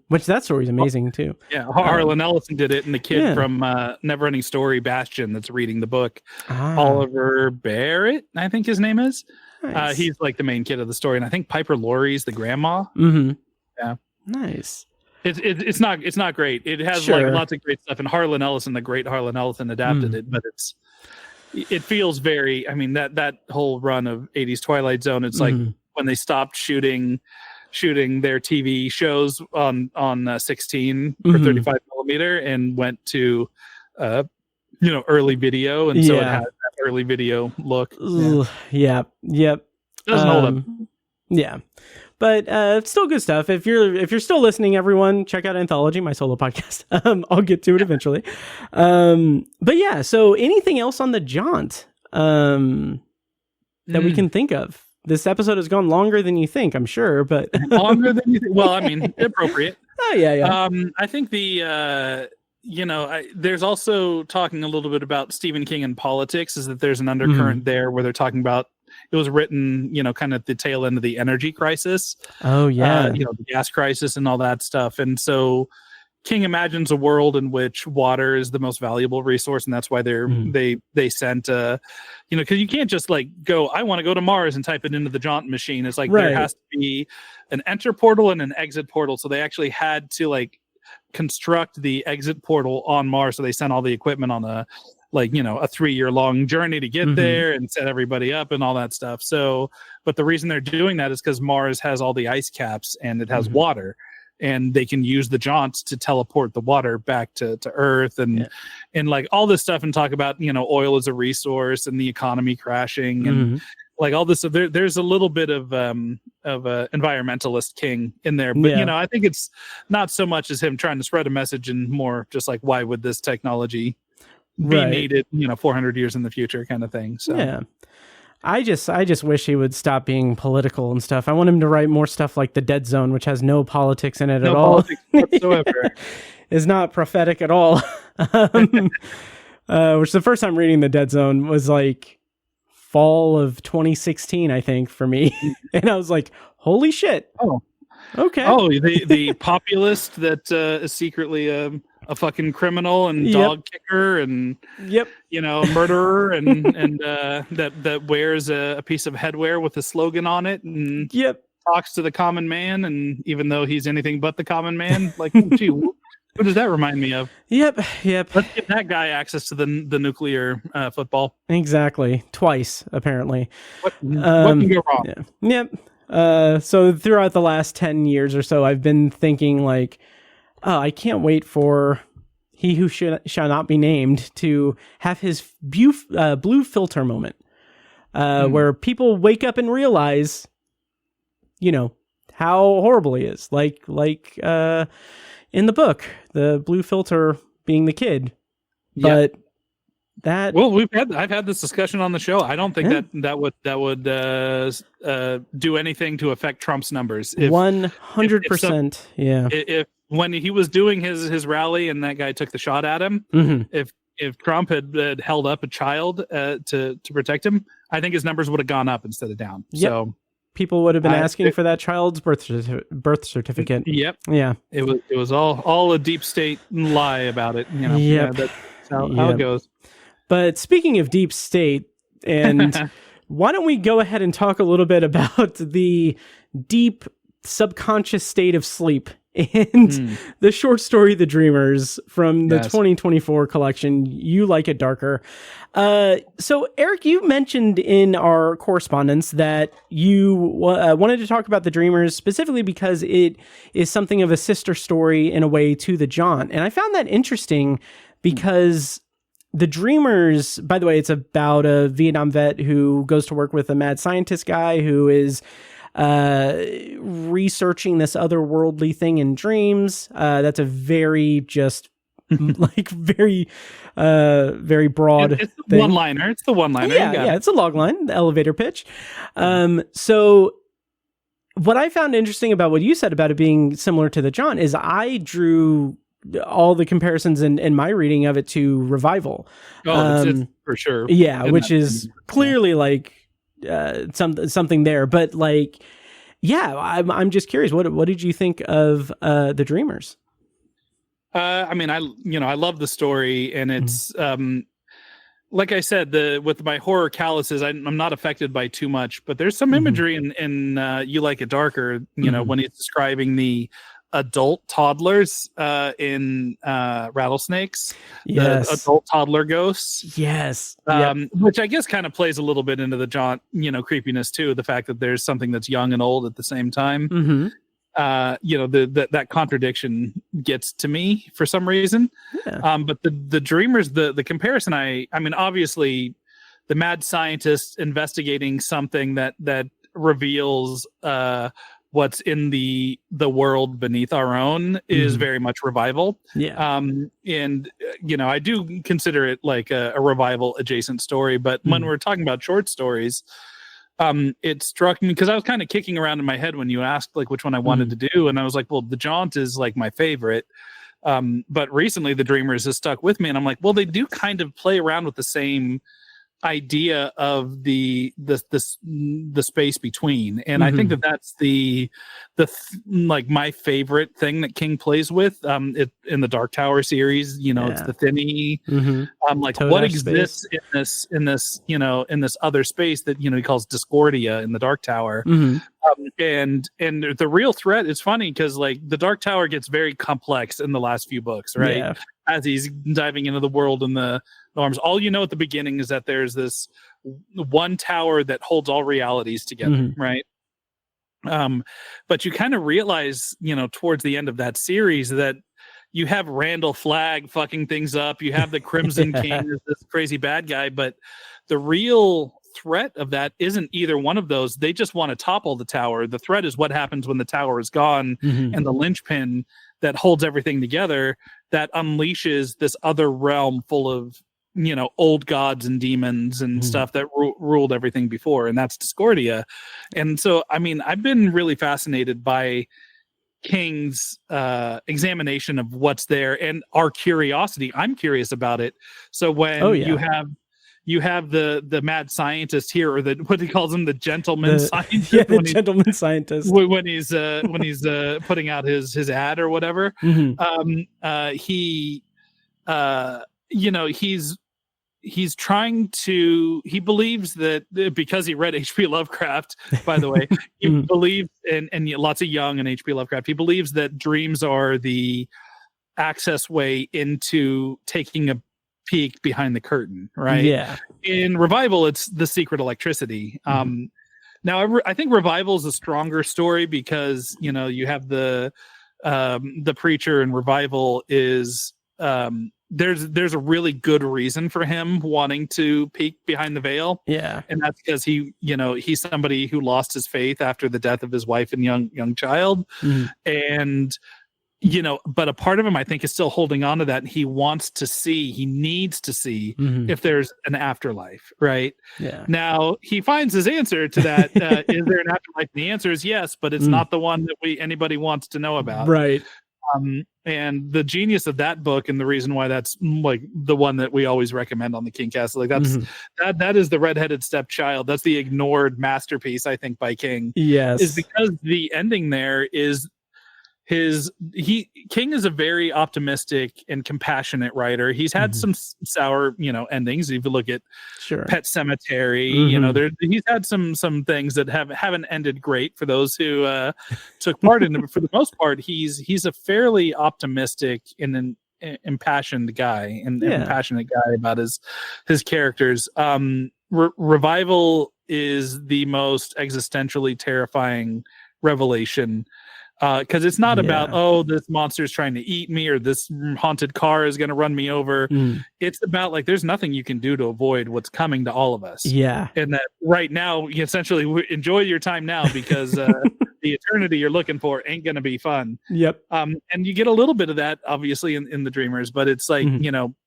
Which that story's amazing too. Yeah, Harlan Ellison did it, and the kid Yeah. from Neverending Story, Bastion, that's reading the book, Ah, Oliver Barrett, I think his name is. nice. He's like the main kid of the story, and I think Piper Laurie's the grandma. Mm-hmm. Yeah. Nice. It's not great. It has Sure. like lots of great stuff, and Harlan Ellison, the great Harlan Ellison, adapted it, but it feels very. I mean that whole run of 80s Twilight Zone. It's like when they stopped shooting their TV shows on 16 or 35 millimeter and went to early video, and so it Yeah. has that early video look. Ugh, yeah. Yep. Doesn't hold up. Yeah. But still good stuff. If you're still listening, everyone, check out Anthology, my solo podcast. I'll get to it eventually. But yeah, so anything else on the Jaunt that we can think of? This episode has gone longer than you think, I'm sure, but Longer than you think. Well, I mean, appropriate. oh yeah. I think there's also talking a little bit about Stephen King and politics, is that there's an undercurrent there where they're talking about, it was written, kind of at the tail end of the energy crisis. Oh yeah. The gas crisis and all that stuff. And so King imagines a world in which water is the most valuable resource, and that's why they sent because you can't just like go, I want to go to Mars and type it into the Jaunt machine. It's like there has to be an enter portal and an exit portal. So they actually had to like construct the exit portal on Mars. So they sent all the equipment on a 3-year long journey to get there and set everybody up and all that stuff. So, but the reason they're doing that is because Mars has all the ice caps and it has water. And they can use the Jaunts to teleport the water back to Earth and like all this stuff, and talk about oil as a resource and the economy crashing and like all this. So there's a little bit of environmentalist King in there, but I think it's not so much as him trying to spread a message, and more just like, why would this technology be needed 400 years in the future, kind of thing. So yeah. I just wish he would stop being political and stuff. I want him to write more stuff like The Dead Zone, which has no politics in it at all. No politics whatsoever. Is not prophetic at all. Which the first time reading The Dead Zone was like fall of 2016, I think, for me. And I was like, holy shit. Oh, okay. Oh, the populist that is secretly a fucking criminal and dog kicker and murderer and that wears a piece of headwear with a slogan on it and talks to the common man, and even though he's anything but the common man, like, gee, what does that remind me of? Yep. Let's give that guy access to the nuclear football. Exactly. Twice, apparently. What can go wrong? Yeah. Yep. So throughout the last 10 years or so, I've been thinking like, oh, I can't wait for He Who Shall Not Be Named to have his blue filter moment, where people wake up and realize, how horrible he is. Like in the book, the blue filter being the kid. But that I've had this discussion on the show. I don't think that would do anything to affect Trump's numbers. 100%. If when he was doing his rally and that guy took the shot at him, if Trump had held up a child to protect him, I think his numbers would have gone up instead of down. Yep. So people would have been asking for that child's birth certificate. Yep. Yeah. It was all a deep state lie about it. Yeah, that's how it goes. But speaking of deep state, and why don't we go ahead and talk a little bit about the deep subconscious state of sleep and the short story The Dreamers from the 2024 collection, You Like It Darker. So Eric, you mentioned in our correspondence that you wanted to talk about The Dreamers specifically because it is something of a sister story in a way to the Jaunt. And I found that interesting because The Dreamers, by the way, it's about a Vietnam vet who goes to work with a mad scientist guy who is researching this otherworldly thing in dreams. That's a very just like very broad it's the one-liner. It's the one-liner. Yeah, it's a log line, the elevator pitch. So what I found interesting about what you said about it being similar to the Jaunt is I drew all the comparisons in my reading of it to Revival. It's for sure. Yeah, which is clearly like something there. But like, yeah, I'm just curious. What did you think of The Dreamers? I mean, I love the story, and it's like I said, with my horror calluses, I'm not affected by too much, but there's some imagery in You Like It Darker, when he's describing the adult toddlers in Rattlesnakes, the adult toddler ghosts. Yes. Which I guess kind of plays a little bit into the Jaunt, creepiness too, the fact that there's something that's young and old at the same time. That contradiction gets to me for some reason. But the Dreamers, the comparison, I mean, obviously the mad scientist investigating something that reveals what's in the world beneath our own is very much Revival. And I do consider it like a Revival adjacent story, but when we're talking about short stories, it struck me because I was kind of kicking around in my head when you asked like which one I wanted to do, and I was like, well, the Jaunt is like my favorite, but recently the Dreamers has stuck with me, and I'm like, well, they do kind of play around with the same idea of the space between, and I think that's like my favorite thing that King plays with in the Dark Tower series. It's the thinny, like Toad what Ash exists in this other space that he calls Discordia in the Dark Tower. And the real threat is funny because like the Dark Tower gets very complex in the last few books, right? As he's diving into the world and the norms. All at the beginning is that there's this one tower that holds all realities together, right? But you kind of realize, towards the end of that series that you have Randall Flagg fucking things up. You have the Crimson King, this crazy bad guy, but the real threat of that isn't either one of those. They just want to topple the tower. The threat is what happens when the tower is gone and the linchpin that holds everything together that unleashes this other realm full of old gods and demons and stuff that ruled everything before, and that's Discordia. And so I mean, I've been really fascinated by King's examination of what's there and our curiosity. I'm curious about it. So when you have the mad scientist here, or what he calls him, the gentleman scientist. The gentleman scientist. When he's putting out his ad or whatever, he's trying to. He believes that because he read H.P. Lovecraft, by the way, he believes and lots of young in H.P. Lovecraft. He believes that dreams are the access way into taking a peek behind the curtain, right? Yeah. In Revival, it's the secret electricity. Now I think Revival is a stronger story because you have the preacher, and Revival is there's a really good reason for him wanting to peek behind the veil. And that's because he's somebody who lost his faith after the death of his wife and young child, and but a part of him, I think, is still holding on to that. And he needs to see if there's an afterlife, right? Now he finds his answer to that. Is there an afterlife? The answer is yes, but it's not the one that anybody wants to know about. Right. And the genius of that book, and the reason why that's like the one that we always recommend on the King Cast, like that is the redheaded stepchild. That's the ignored masterpiece, I think, by King. Yes. Is because the ending there is King is a very optimistic and compassionate writer. He's had some sour, endings. If you look at Pet Cemetery, he's had some things that haven't ended great for those who took part in it. But for the most part, he's a fairly optimistic and an impassioned guy and passionate guy about his characters. Revival is the most existentially terrifying revelation. Because it's not about, this monster is trying to eat me, or this haunted car is going to run me over. It's about like there's nothing you can do to avoid what's coming to all of us. And that right now, essentially, enjoy your time now, because the eternity you're looking for ain't going to be fun. And you get a little bit of that, obviously, in the Dreamers, but it's like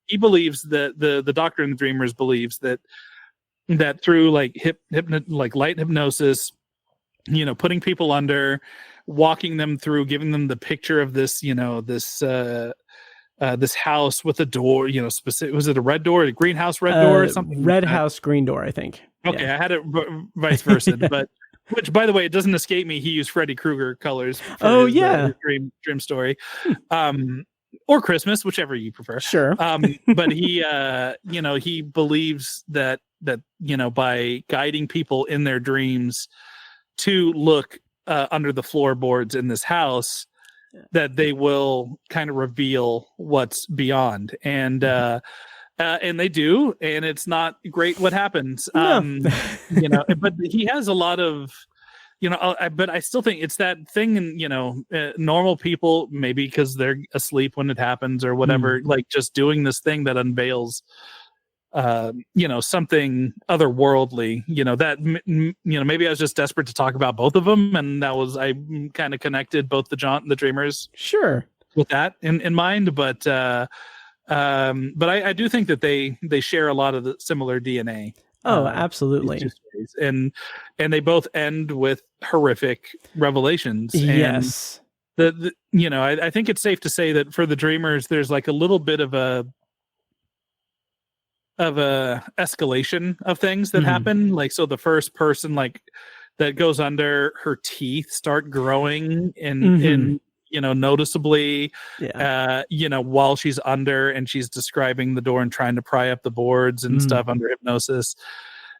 he believes that the Doctor in the Dreamers believes that through like light hypnosis, putting people under, walking them through, giving them the picture of this, this house with a door, specific. Was it a red door, a greenhouse red door, or something? Red house, green door, I think. Okay, Yeah. I had it vice versa, but which, by the way, it doesn't escape me. He used Freddy Krueger colors. For his dream story, or Christmas, whichever you prefer. Sure. But he, he believes that by guiding people in their dreams to look under the floorboards in this house, that they will kind of reveal what's beyond, and they do, and it's not great what happens. No. But he has a lot of, but I still think it's that thing, and normal people, maybe because they're asleep when it happens or whatever, like just doing this thing that unveils something otherworldly, that maybe I was just desperate to talk about both of them, and I kind of connected both the Jaunt and the Dreamers with that in mind, but I do think that they share a lot of the similar DNA. Absolutely. And they both end with horrific revelations. Yes. And I think it's safe to say that for the Dreamers, there's like a little bit of a escalation of things that happen. Like, so the first person that goes under, her teeth start growing in noticeably, while she's under, and she's describing the door and trying to pry up the boards and stuff under hypnosis.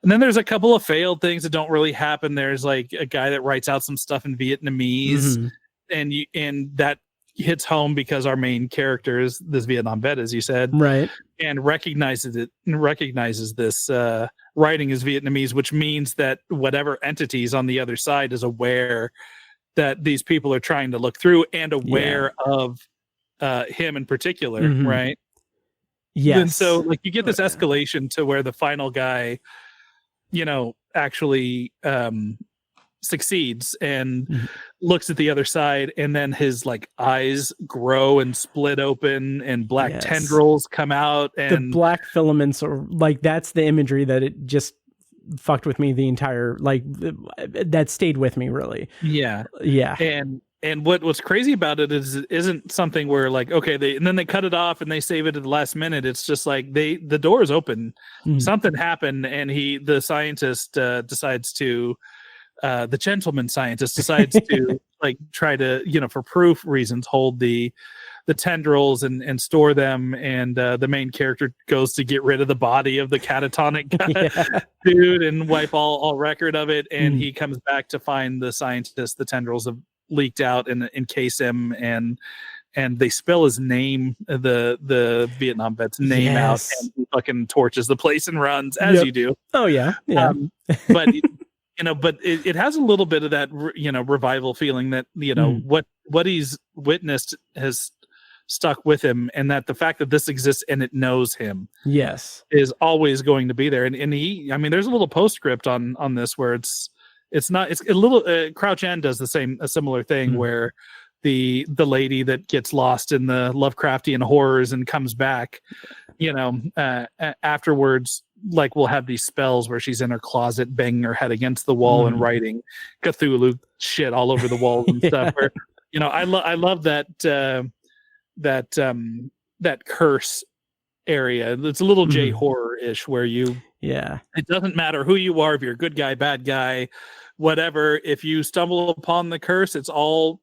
And then there's a couple of failed things that don't really happen. There's like a guy that writes out some stuff in Vietnamese, and that hits home because our main character is this Vietnam vet, as you said, right, and recognizes this writing is Vietnamese, which means that whatever entities on the other side is aware that these people are trying to look through, and aware of him in particular, right? Yes. And so like you get this escalation to where the final guy, actually succeeds and looks at the other side, and then his like eyes grow and split open, and black tendrils come out, and the black filaments are like, that's the imagery that it just fucked with me the entire, like, that stayed with me really. Yeah. And what's crazy about it is it isn't something where like, okay, and then they cut it off and they save it at the last minute. It's just like the door is open, something happened, and the scientist decides to the gentleman scientist decides to like try to, for proof reasons, hold the tendrils and store them, and the main character goes to get rid of the body of the catatonic dude and wipe all record of it, and he comes back to find the scientist, the tendrils have leaked out and encase him, and they spill his name, the Vietnam vet's name out, and he fucking torches the place and runs, as you do. But but it has a little bit of that revival feeling that what he's witnessed has stuck with him, and that the fact that this exists and it knows him is always going to be there. And he, there's a little postscript on this where it's a little Crouch End does a similar thing where the lady that gets lost in the Lovecraftian horrors and comes back, afterwards, like, we'll have these spells where she's in her closet banging her head against the wall and writing Cthulhu shit all over the walls and stuff. Where, I love that that curse area. It's a little J horror-ish where it doesn't matter who you are, if you're a good guy, bad guy, whatever. If you stumble upon the curse, it's all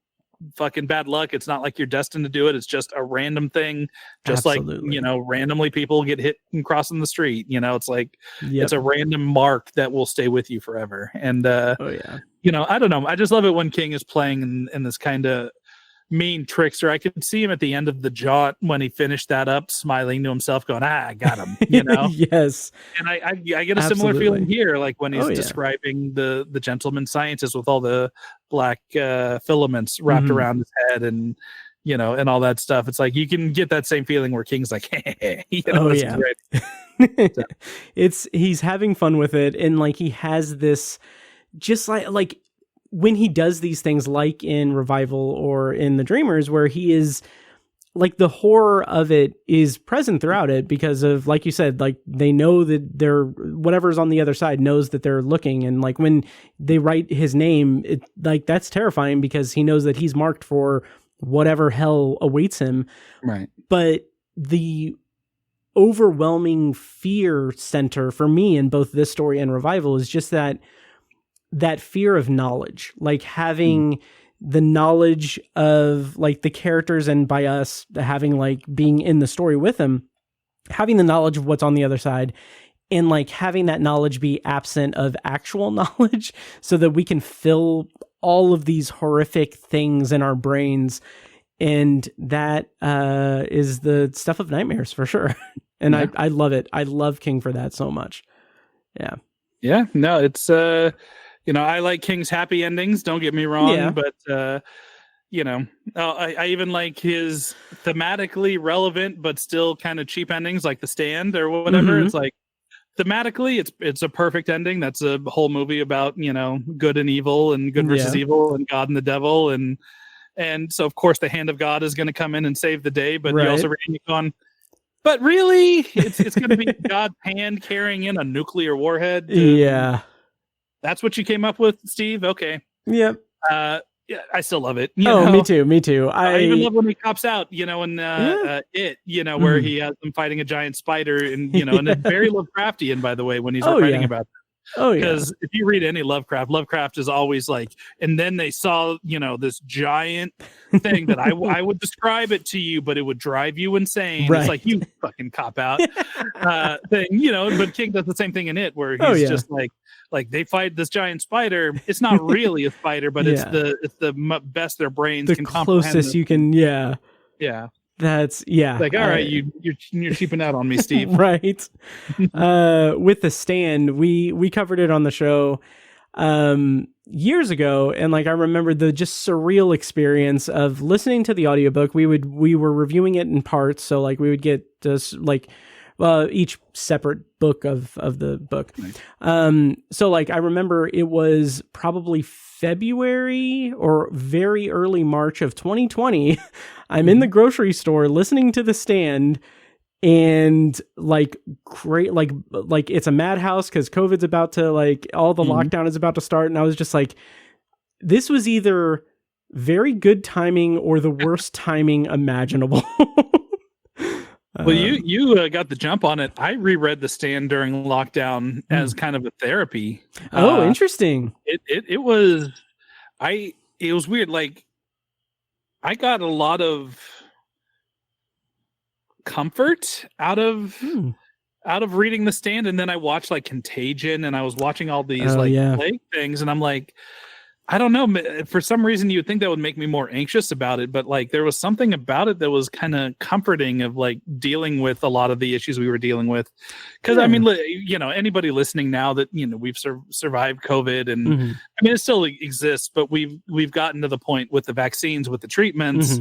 fucking bad luck. It's not like you're destined to do it. It's just a random thing, just like randomly people get hit and crossing the street. It's like it's a random mark that will stay with you forever. And I don't know, I just love it when King is playing in this kind of mean trickster. I could see him at the end of the Jaunt when he finished that up, smiling to himself, going, I got him, Yes. And I get a similar feeling here, like when he's describing the gentleman scientist with all the black filaments wrapped around his head and and all that stuff. It's like you can get that same feeling where King's like, he's having fun with it, and like he has this, just like when he does these things, like in Revival or in The Dreamers, where he is like, the horror of it is present throughout it because of, like you said, like they know that they're, whatever's on the other side knows that they're looking. And like when they write his name, it like, that's terrifying because he knows that he's marked for whatever hell awaits him. Right. But the overwhelming fear center for me in both this story and Revival is just that fear of knowledge, like having the knowledge of like the characters, and by us having like being in the story with them, having the knowledge of what's on the other side, and like having that knowledge be absent of actual knowledge, so that we can fill all of these horrific things in our brains. And that is the stuff of nightmares for sure. And I love it. I love King for that so much. Yeah. Yeah. No, it's, I like King's happy endings. Don't get me wrong, but, I even like his thematically relevant, but still kind of cheap endings, like The Stand or whatever. It's like, thematically, it's a perfect ending. That's a whole movie about, good and evil, and good versus evil, and God and the devil. And so, of course, the hand of God is going to come in and save the day. But you also read on, but really, it's going to be God's hand carrying in a nuclear warhead. Yeah. That's what you came up with, Steve? Okay. Yep. Yeah, I still love it. Me too. I even love when he cops out, in where he has them fighting a giant spider, and and it's very Lovecraftian, by the way, when he's writing about that. Because if you read any Lovecraft is always like, and then they saw, this giant thing that I would describe it to you, but it would drive you insane. It's like, you fucking cop out thing, but King does the same thing in it, where he's just like they fight this giant spider. It's not really a spider, but it's the best their brains can comprehend. The closest you can. Yeah. That's like, all right, you're cheaping out on me, Steve. Right. With The Stand, we covered it on the show years ago, and like I remember the just surreal experience of listening to the audiobook. We were reviewing it in parts, so like we would get this like each separate book of the book. Nice. So like I remember it was probably February or very early March of 2020. I'm in the grocery store listening to The Stand, and like great, like it's a madhouse because COVID's about to, like, all the lockdown is about to start. And I was just like, this was either very good timing or the worst timing imaginable. Well, you got the jump on it. I reread The Stand during lockdown as kind of a therapy. Oh, interesting. It was weird. Like, I got a lot of comfort out of reading The Stand, and then I watched like Contagion, and I was watching all these plague things, and I'm like, I don't know, for some reason you would think that would make me more anxious about it, but like there was something about it that was kind of comforting, of like dealing with a lot of the issues we were dealing with. Because I mean, anybody listening now that we've survived COVID, and I mean it still exists, but we've gotten to the point with the vaccines, with the treatments,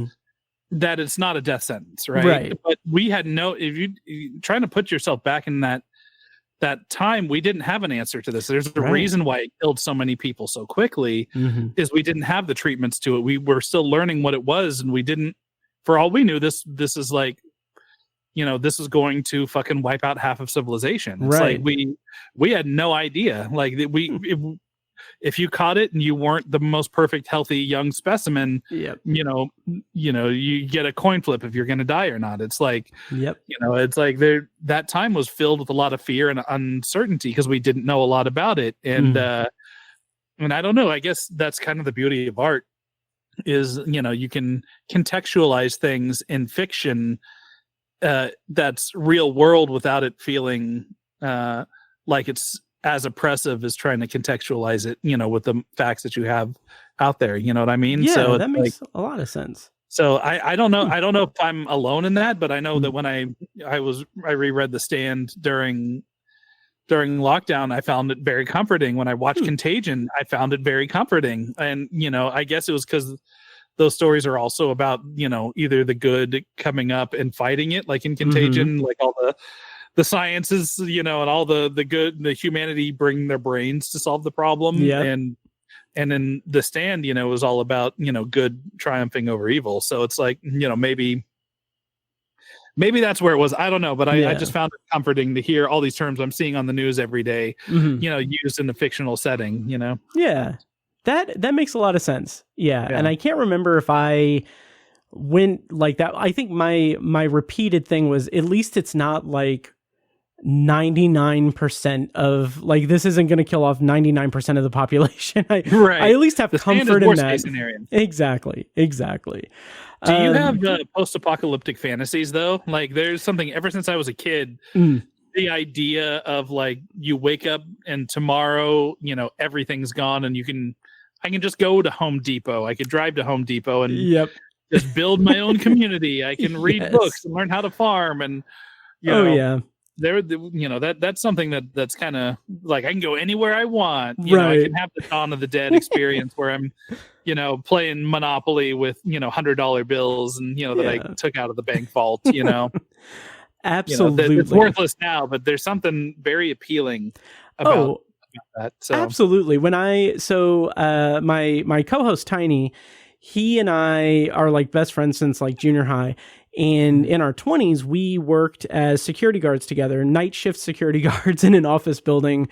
that it's not a death sentence, right? But we had if you trying to put yourself back in that time, we didn't have an answer to this. There's a reason why it killed so many people so quickly, is we didn't have the treatments to it. We were still learning what it was, and we didn't, for all we knew, this is like, this is going to fucking wipe out half of civilization. It's like we had no idea. Like if you caught it and you weren't the most perfect, healthy young specimen, you get a coin flip if you're going to die or not. It's like, it's like that time was filled with a lot of fear and uncertainty because we didn't know a lot about it. And, and I don't know, I guess that's kind of the beauty of art is, you can contextualize things in fiction that's real world without it feeling like it's as oppressive as trying to contextualize it, with the facts that you have out there. You know what I mean? Yeah, so that makes a lot of sense. So I don't know. I don't know if I'm alone in that, but I know that when I reread The Stand during lockdown, I found it very comforting. When I watched Contagion, I found it very comforting. And, I guess it was because those stories are also about, either the good coming up and fighting it, like in Contagion, like all the sciences, and all the good, the humanity bring their brains to solve the problem. And in The Stand, it was all about, good triumphing over evil. So it's like, maybe that's where it was. I don't know, but I just found it comforting to hear all these terms I'm seeing on the news every day, used in the fictional setting, Yeah, that makes a lot of sense. Yeah. And I can't remember if I when like that, I think my repeated thing was, at least it's not like 99% of, like, this isn't going to kill off 99% of the population. I at least have comfort in that. Exactly. Do you have post-apocalyptic fantasies though? Like, there's something ever since I was a kid. The idea of like, you wake up and tomorrow, you know, everything's gone, and I can just go to Home Depot. I could drive to Home Depot and just build my own community. I can read books and learn how to farm, and you know, you know, that's something that's kind of like, I can go anywhere I want. You know, I can have the Dawn of the Dead experience where I'm, you know, playing Monopoly with, you know, $100 bills, and you know, that I took out of the bank vault. You know, absolutely, you know, it's worthless now, but there's something very appealing about that. So. Absolutely. When my co-host Tiny, he and I are like best friends since like junior high. And in our 20s, we worked as security guards together, night shift security guards in an office building.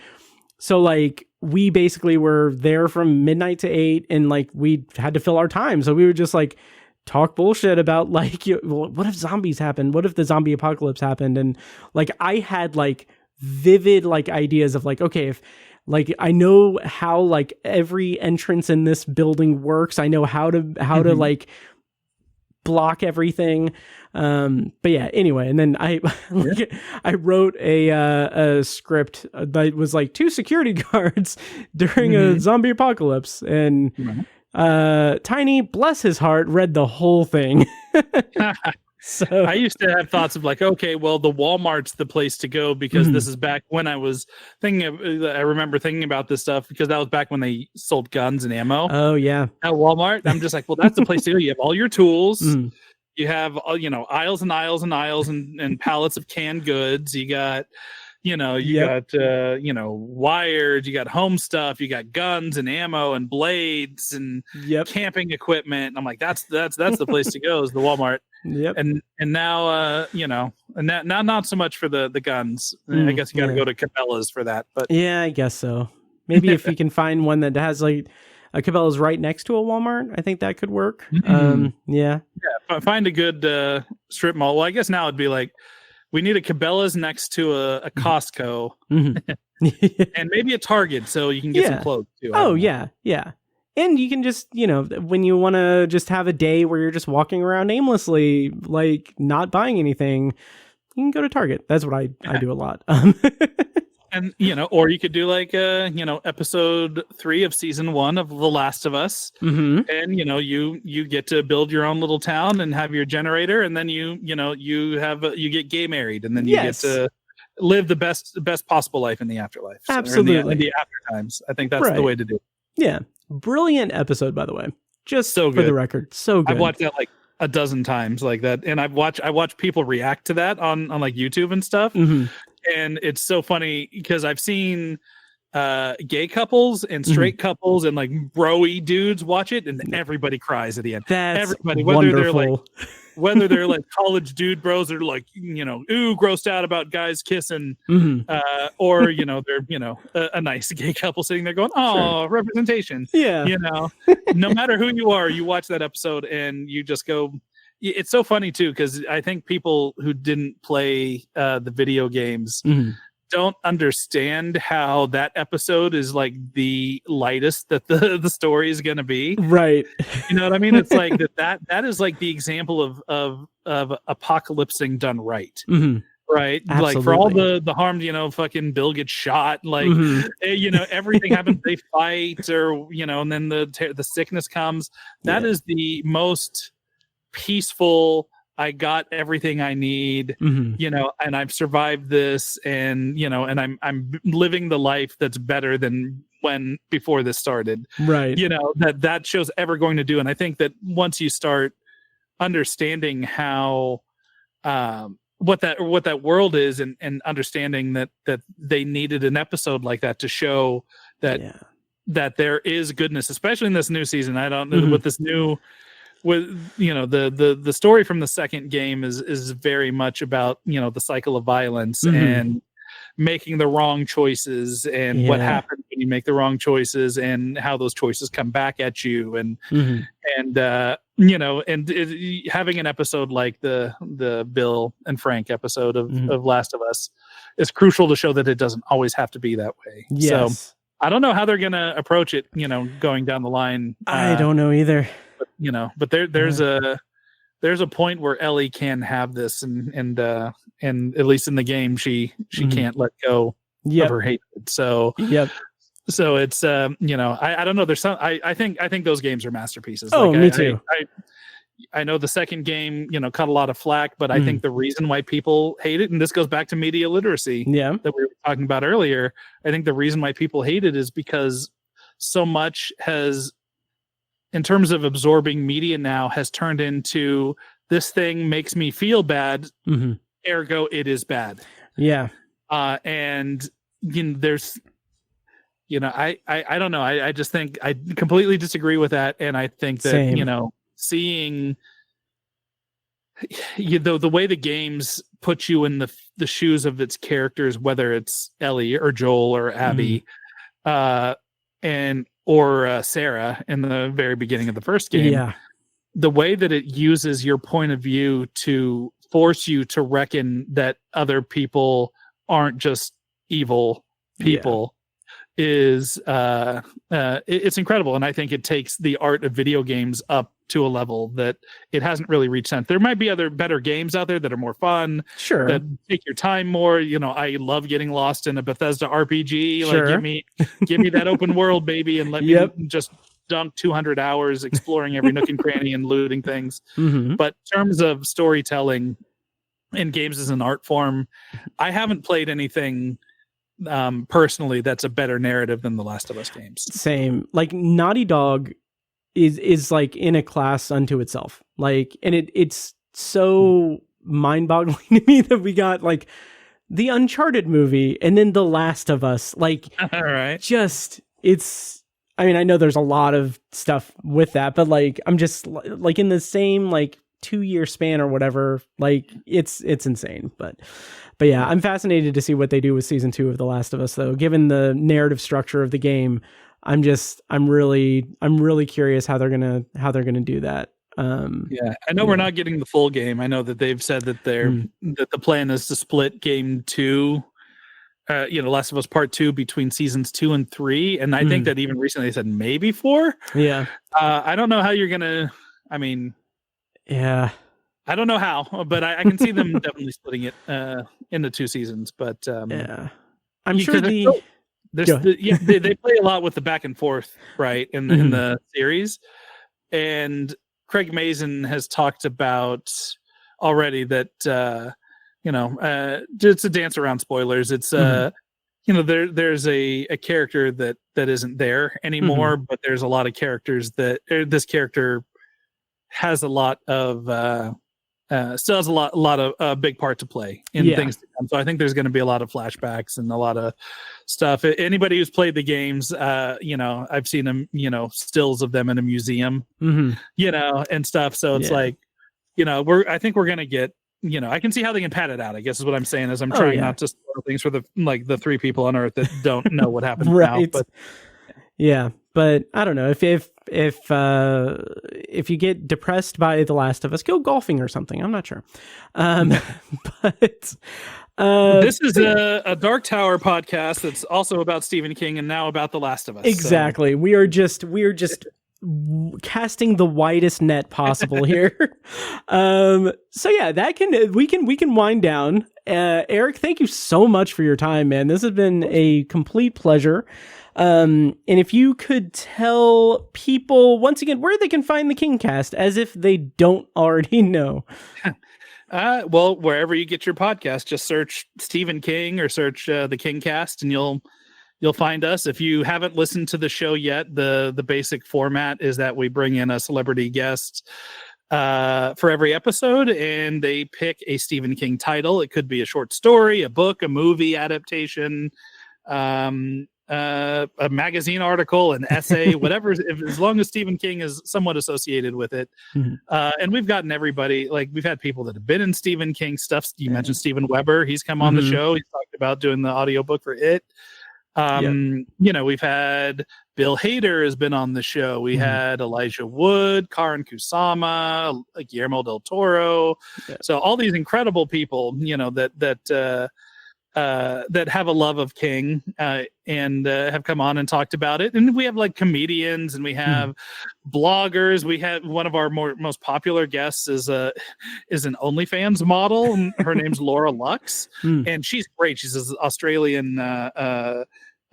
So like, we basically were there from midnight to 8, and like, we had to fill our time. So we would just like talk bullshit about like, what if zombies happened? What if the zombie apocalypse happened? And like, I had like vivid like ideas of like, okay, if like, I know how like every entrance in this building works. I know how to like block everything. But yeah, anyway, and then I wrote a script that was like 2 security guards during a zombie apocalypse, and Tiny, bless his heart, read the whole thing. So I used to have thoughts of like, okay, well, the Walmart's the place to go, because this is back when I was thinking of, I remember thinking about this stuff because that was back when they sold guns and ammo. Oh yeah. At Walmart. I'm just like, well, that's the place to go. You have all your tools. You have, you know, aisles and aisles and aisles and pallets of canned goods. You got, you know, got, you know, wires, you got home stuff, you got guns and ammo and blades and camping equipment. And I'm like, that's the place to go, is the Walmart. And now, you know, and now not so much for the guns. I guess you got to go to Cabela's for that. But yeah, I guess so. Maybe if we can find one that has like a Cabela's right next to a Walmart, I think that could work. Find a good strip mall. Well, I guess now it'd be like, we need a Cabela's next to a Costco, and maybe a Target, so you can get some clothes too. Oh yeah. And you can just, you know, when you want to just have a day where you're just walking around aimlessly, like not buying anything, you can go to Target. That's what I do a lot. And, you know, or you could do like, you know, episode 3 of season 1 of The Last of Us. And, you know, you get to build your own little town and have your generator. And then you get gay married, and then you get to live the best possible life in the afterlife. Absolutely. In the after times. I think that's the way to do it. Yeah. Brilliant episode, by the way. Just so for the record. So good. I've watched that like a dozen times like that. And I watch people react to that on like YouTube and stuff. And it's so funny because I've seen gay couples and straight couples and like bro-y dudes watch it, and everybody cries at the end. That's everybody, wonderful. Whether they're like college dude bros that are like, you know, ooh, grossed out about guys kissing, or, you know, they're, you know, a nice gay couple sitting there going, oh, representation. Yeah. You know, no matter who you are, you watch that episode and you just go, it's so funny too, because I think people who didn't play the video games don't understand how that episode is like the lightest that the story is going to be. Right. You know what I mean? It's like that is like the example of apocalypsing done right. Right. Absolutely. Like for all the harm, you know, fucking Bill gets shot, like, you know, everything happens. They fight, or, you know, and then the sickness comes. That is the most peaceful, I got everything I need, you know, and I've survived this, and, you know, and I'm living the life that's better than when before this started. Right. You know, that show's ever going to do. And I think that once you start understanding how what that world is, and understanding that they needed an episode like that to show that that there is goodness, especially in this new season. I don't know with this new, with, you know, the story from the second game is very much about, you know, the cycle of violence and making the wrong choices, and what happens when you make the wrong choices, and how those choices come back at you, and having an episode like the Bill and Frank episode of Last of Us is crucial to show that it doesn't always have to be that way. Yes. So I don't know how they're going to approach it, going down the line. I don't know either. But there's a point where Ellie can have this, and at least in the game, she can't let go of her hatred. So so it's I don't know. There's some I think those games are masterpieces. Oh, me too. I know the second game, cut a lot of flack, but I think the reason why people hate it, and this goes back to media literacy that we were talking about earlier, I think the reason why people hate it is because so much has, in terms of absorbing media now, has turned into this thing makes me feel bad, ergo it is bad. Yeah. And there's, I don't know. I just think I completely disagree with that. And I think that, seeing the way the games put you in the shoes of its characters, whether it's Ellie or Joel or Abby, or Sarah in the very beginning of the first game, the way that it uses your point of view to force you to reckon that other people aren't just evil people is it's incredible. And I think it takes the art of video games up to a level that it hasn't really reached since. There might be other better games out there that are more fun, that take your time more. I love getting lost in a Bethesda RPG. Like give me that open world, baby, and let me just dunk 200 hours exploring every nook and cranny and looting things. But in terms of storytelling and games as an art form, I haven't played anything personally that's a better narrative than the Last of Us games. Same. Like Naughty Dog is like in a class unto itself. Like, and it's so mind-boggling to me that we got like the Uncharted movie and then the Last of Us. Like, all right, just I mean, I know there's a lot of stuff with that, but like I'm just like in the same like 2-year span or whatever. Like it's insane. But yeah, I'm fascinated to see what they do with season 2 of The Last of Us, though. Given the narrative structure of the game, I'm really curious how they're gonna do that. I know we're not getting the full game. I know that they've said that that the plan is to split game 2, Last of Us Part 2 between seasons 2 and 3, and I think that even recently they said maybe 4. Yeah. I don't know how you're gonna. I mean, I don't know how, but I can see them definitely splitting it into 2 seasons. But I'm sure they play a lot with the back and forth, right, in the series. And Craig Mazin has talked about already that it's a dance around spoilers. It's there's a character that isn't there anymore, but there's a lot of characters that this character has a lot of still has a lot of big part to play in things to come. So I think there's going to be a lot of flashbacks and a lot of stuff. Anybody who's played the games, I've seen them, stills of them in a museum, and stuff. So it's like, I think we're going to get, I can see how they can pad it out, I guess is what I'm saying, as I'm trying not to spoil things for the 3 people on Earth that don't know what happened now. But but I don't know if you get depressed by The Last of Us, go golfing or something. I'm not sure. But this is a Dark Tower podcast that's also about Stephen King and now about The Last of Us. Exactly. So. We are just casting the widest net possible here. So yeah, we can wind down. Eric, thank you so much for your time, man. This has been a complete pleasure. And if you could tell people once again where they can find the Kingcast, as if they don't already know. Well, wherever you get your podcast, just search Stephen King or search the Kingcast, and you'll find us. If you haven't listened to the show yet, the basic format is that we bring in a celebrity guest for every episode, and they pick a Stephen King title. It could be a short story, a book, a movie adaptation, a magazine article, an essay, whatever, as long as Stephen King is somewhat associated with it. And we've gotten everybody, like we've had people that have been in Stephen King stuff. You mentioned Steven Weber. He's come on the show. He's talked about doing the audiobook for it. We've had Bill Hader has been on the show. We had Elijah Wood, Karin Kusama, Guillermo del Toro. Yeah. So all these incredible people, that have a love of King and have come on and talked about it. And we have like comedians and we have bloggers. We have one of our most popular guests is an OnlyFans model. And her name's Laura Lux, and she's great. She's an Australian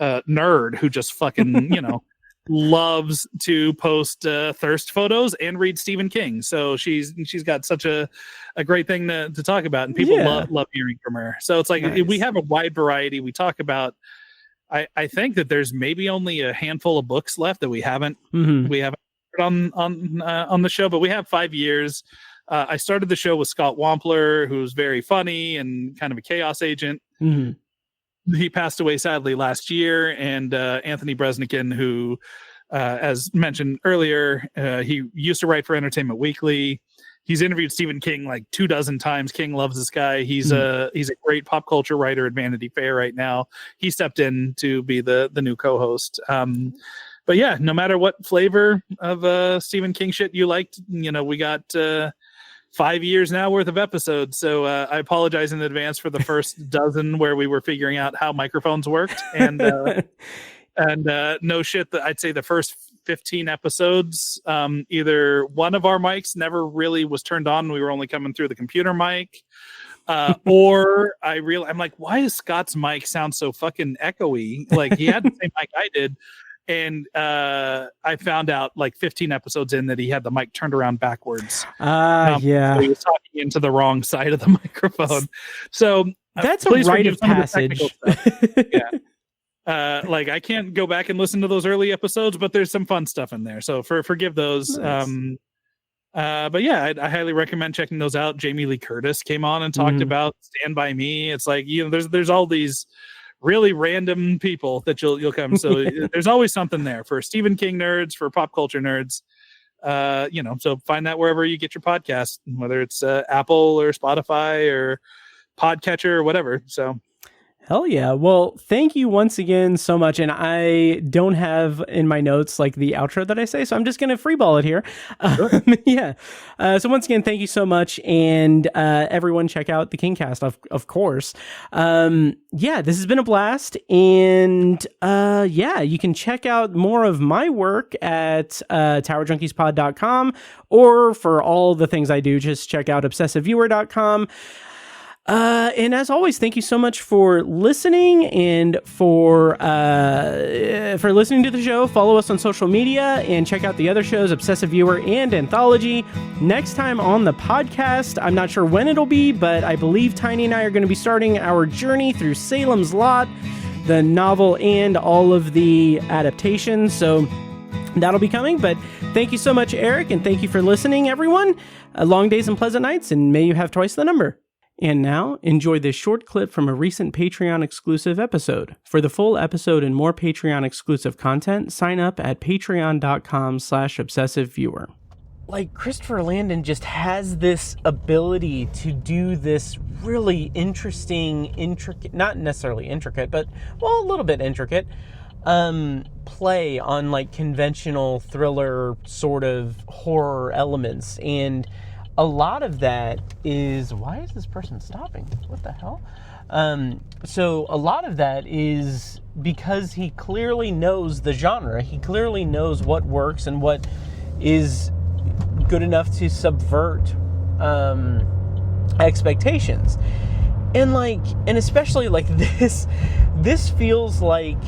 nerd who just fucking loves to post thirst photos and read Stephen King. So she's got such a great thing to talk about, and people love hearing from her. So it's like we have a wide variety. We talk about. I think that there's maybe only a handful of books left that we haven't heard on the show, but we have 5 years. I started the show with Scott Wampler, who's very funny and kind of a chaos agent. He passed away sadly last year, and Anthony Bresnikan, who, as mentioned earlier, he used to write for Entertainment Weekly. He's interviewed Stephen King like 24 times. King loves this guy. He's a great pop culture writer at Vanity Fair right now. He stepped in to be the new co-host. But yeah, no matter what flavor of Stephen King shit you liked, we got 5 years now worth of episodes. So I apologize in advance for the first dozen where we were figuring out how microphones worked. And no shit, that I'd say the first 15 episodes, either one of our mics never really was turned on. We were only coming through the computer mic. Or I'm like, why does Scott's mic sound so fucking echoey? Like he had the same mic I did. And I found out like 15 episodes in that he had the mic turned around backwards. So he was talking into the wrong side of the microphone. So that's a rite of passage. Like I can't go back and listen to those early episodes, but there's some fun stuff in there. So forgive those. Nice. But yeah, I highly recommend checking those out. Jamie Lee Curtis came on and talked about Stand By Me. It's like, there's all these really random people that you'll come. So there's always something there for Stephen King nerds, for pop culture nerds. So find that wherever you get your podcast, whether it's Apple or Spotify or Podcatcher or whatever. So hell yeah. Well, thank you once again so much. And I don't have in my notes like the outro that I say, so I'm just going to freeball it here. Sure. So once again, thank you so much. And everyone check out the Kingcast, of course. This has been a blast. And you can check out more of my work at towerjunkiespod.com, or for all the things I do, just check out obsessiveviewer.com. And as always, thank you so much for listening and for listening to the show. Follow us on social media and check out the other shows, Obsessive Viewer and Anthology. Next time on the podcast, I'm not sure when it'll be, but I believe Tiny and I are going to be starting our journey through Salem's Lot, the novel and all of the adaptations. So that'll be coming. But thank you so much, Eric, and thank you for listening, everyone. Long days and pleasant nights, and may you have twice the number. And now, enjoy this short clip from a recent Patreon-exclusive episode. For the full episode and more Patreon-exclusive content, sign up at patreon.com/obsessiveviewer. Like, Christopher Landon just has this ability to do this really interesting, intricate, not necessarily intricate, but, well, a little bit intricate, play on, like, conventional thriller sort of horror elements. And a lot of that is, why is this person stopping? What the hell? So a lot of that is because he clearly knows the genre. He clearly knows what works and what is good enough to subvert expectations. And especially like this feels like,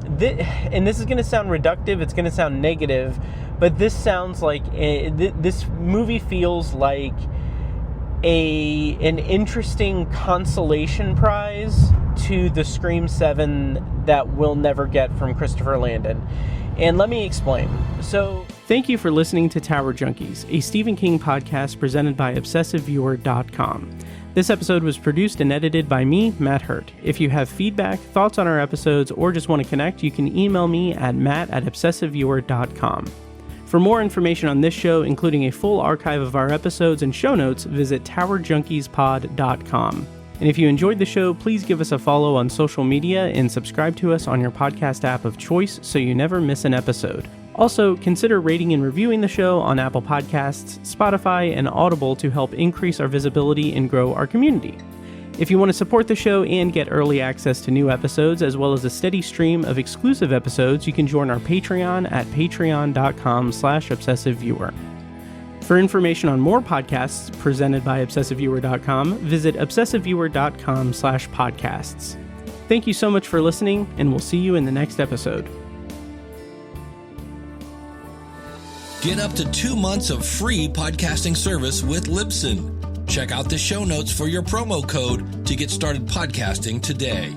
and this is going to sound reductive, it's going to sound negative, but this sounds like this movie feels like an interesting consolation prize to the Scream 7 that we'll never get from Christopher Landon. And let me explain. So, thank you for listening to Tower Junkies, a Stephen King podcast presented by ObsessiveViewer.com. This episode was produced and edited by me, Matt Hurt. If you have feedback, thoughts on our episodes, or just want to connect, you can email me at matt@obsessiveviewer.com. For more information on this show, including a full archive of our episodes and show notes, visit towerjunkieспod.com. And if you enjoyed the show, please give us a follow on social media and subscribe to us on your podcast app of choice so you never miss an episode. Also, consider rating and reviewing the show on Apple Podcasts, Spotify, and Audible to help increase our visibility and grow our community. If you want to support the show and get early access to new episodes, as well as a steady stream of exclusive episodes, you can join our Patreon at patreon.com/obsessiveviewer. For information on more podcasts presented by obsessiveviewer.com, visit obsessiveviewer.com/podcasts. Thank you so much for listening, and we'll see you in the next episode. Get up to 2 months of free podcasting service with Libsyn. Check out the show notes for your promo code to get started podcasting today.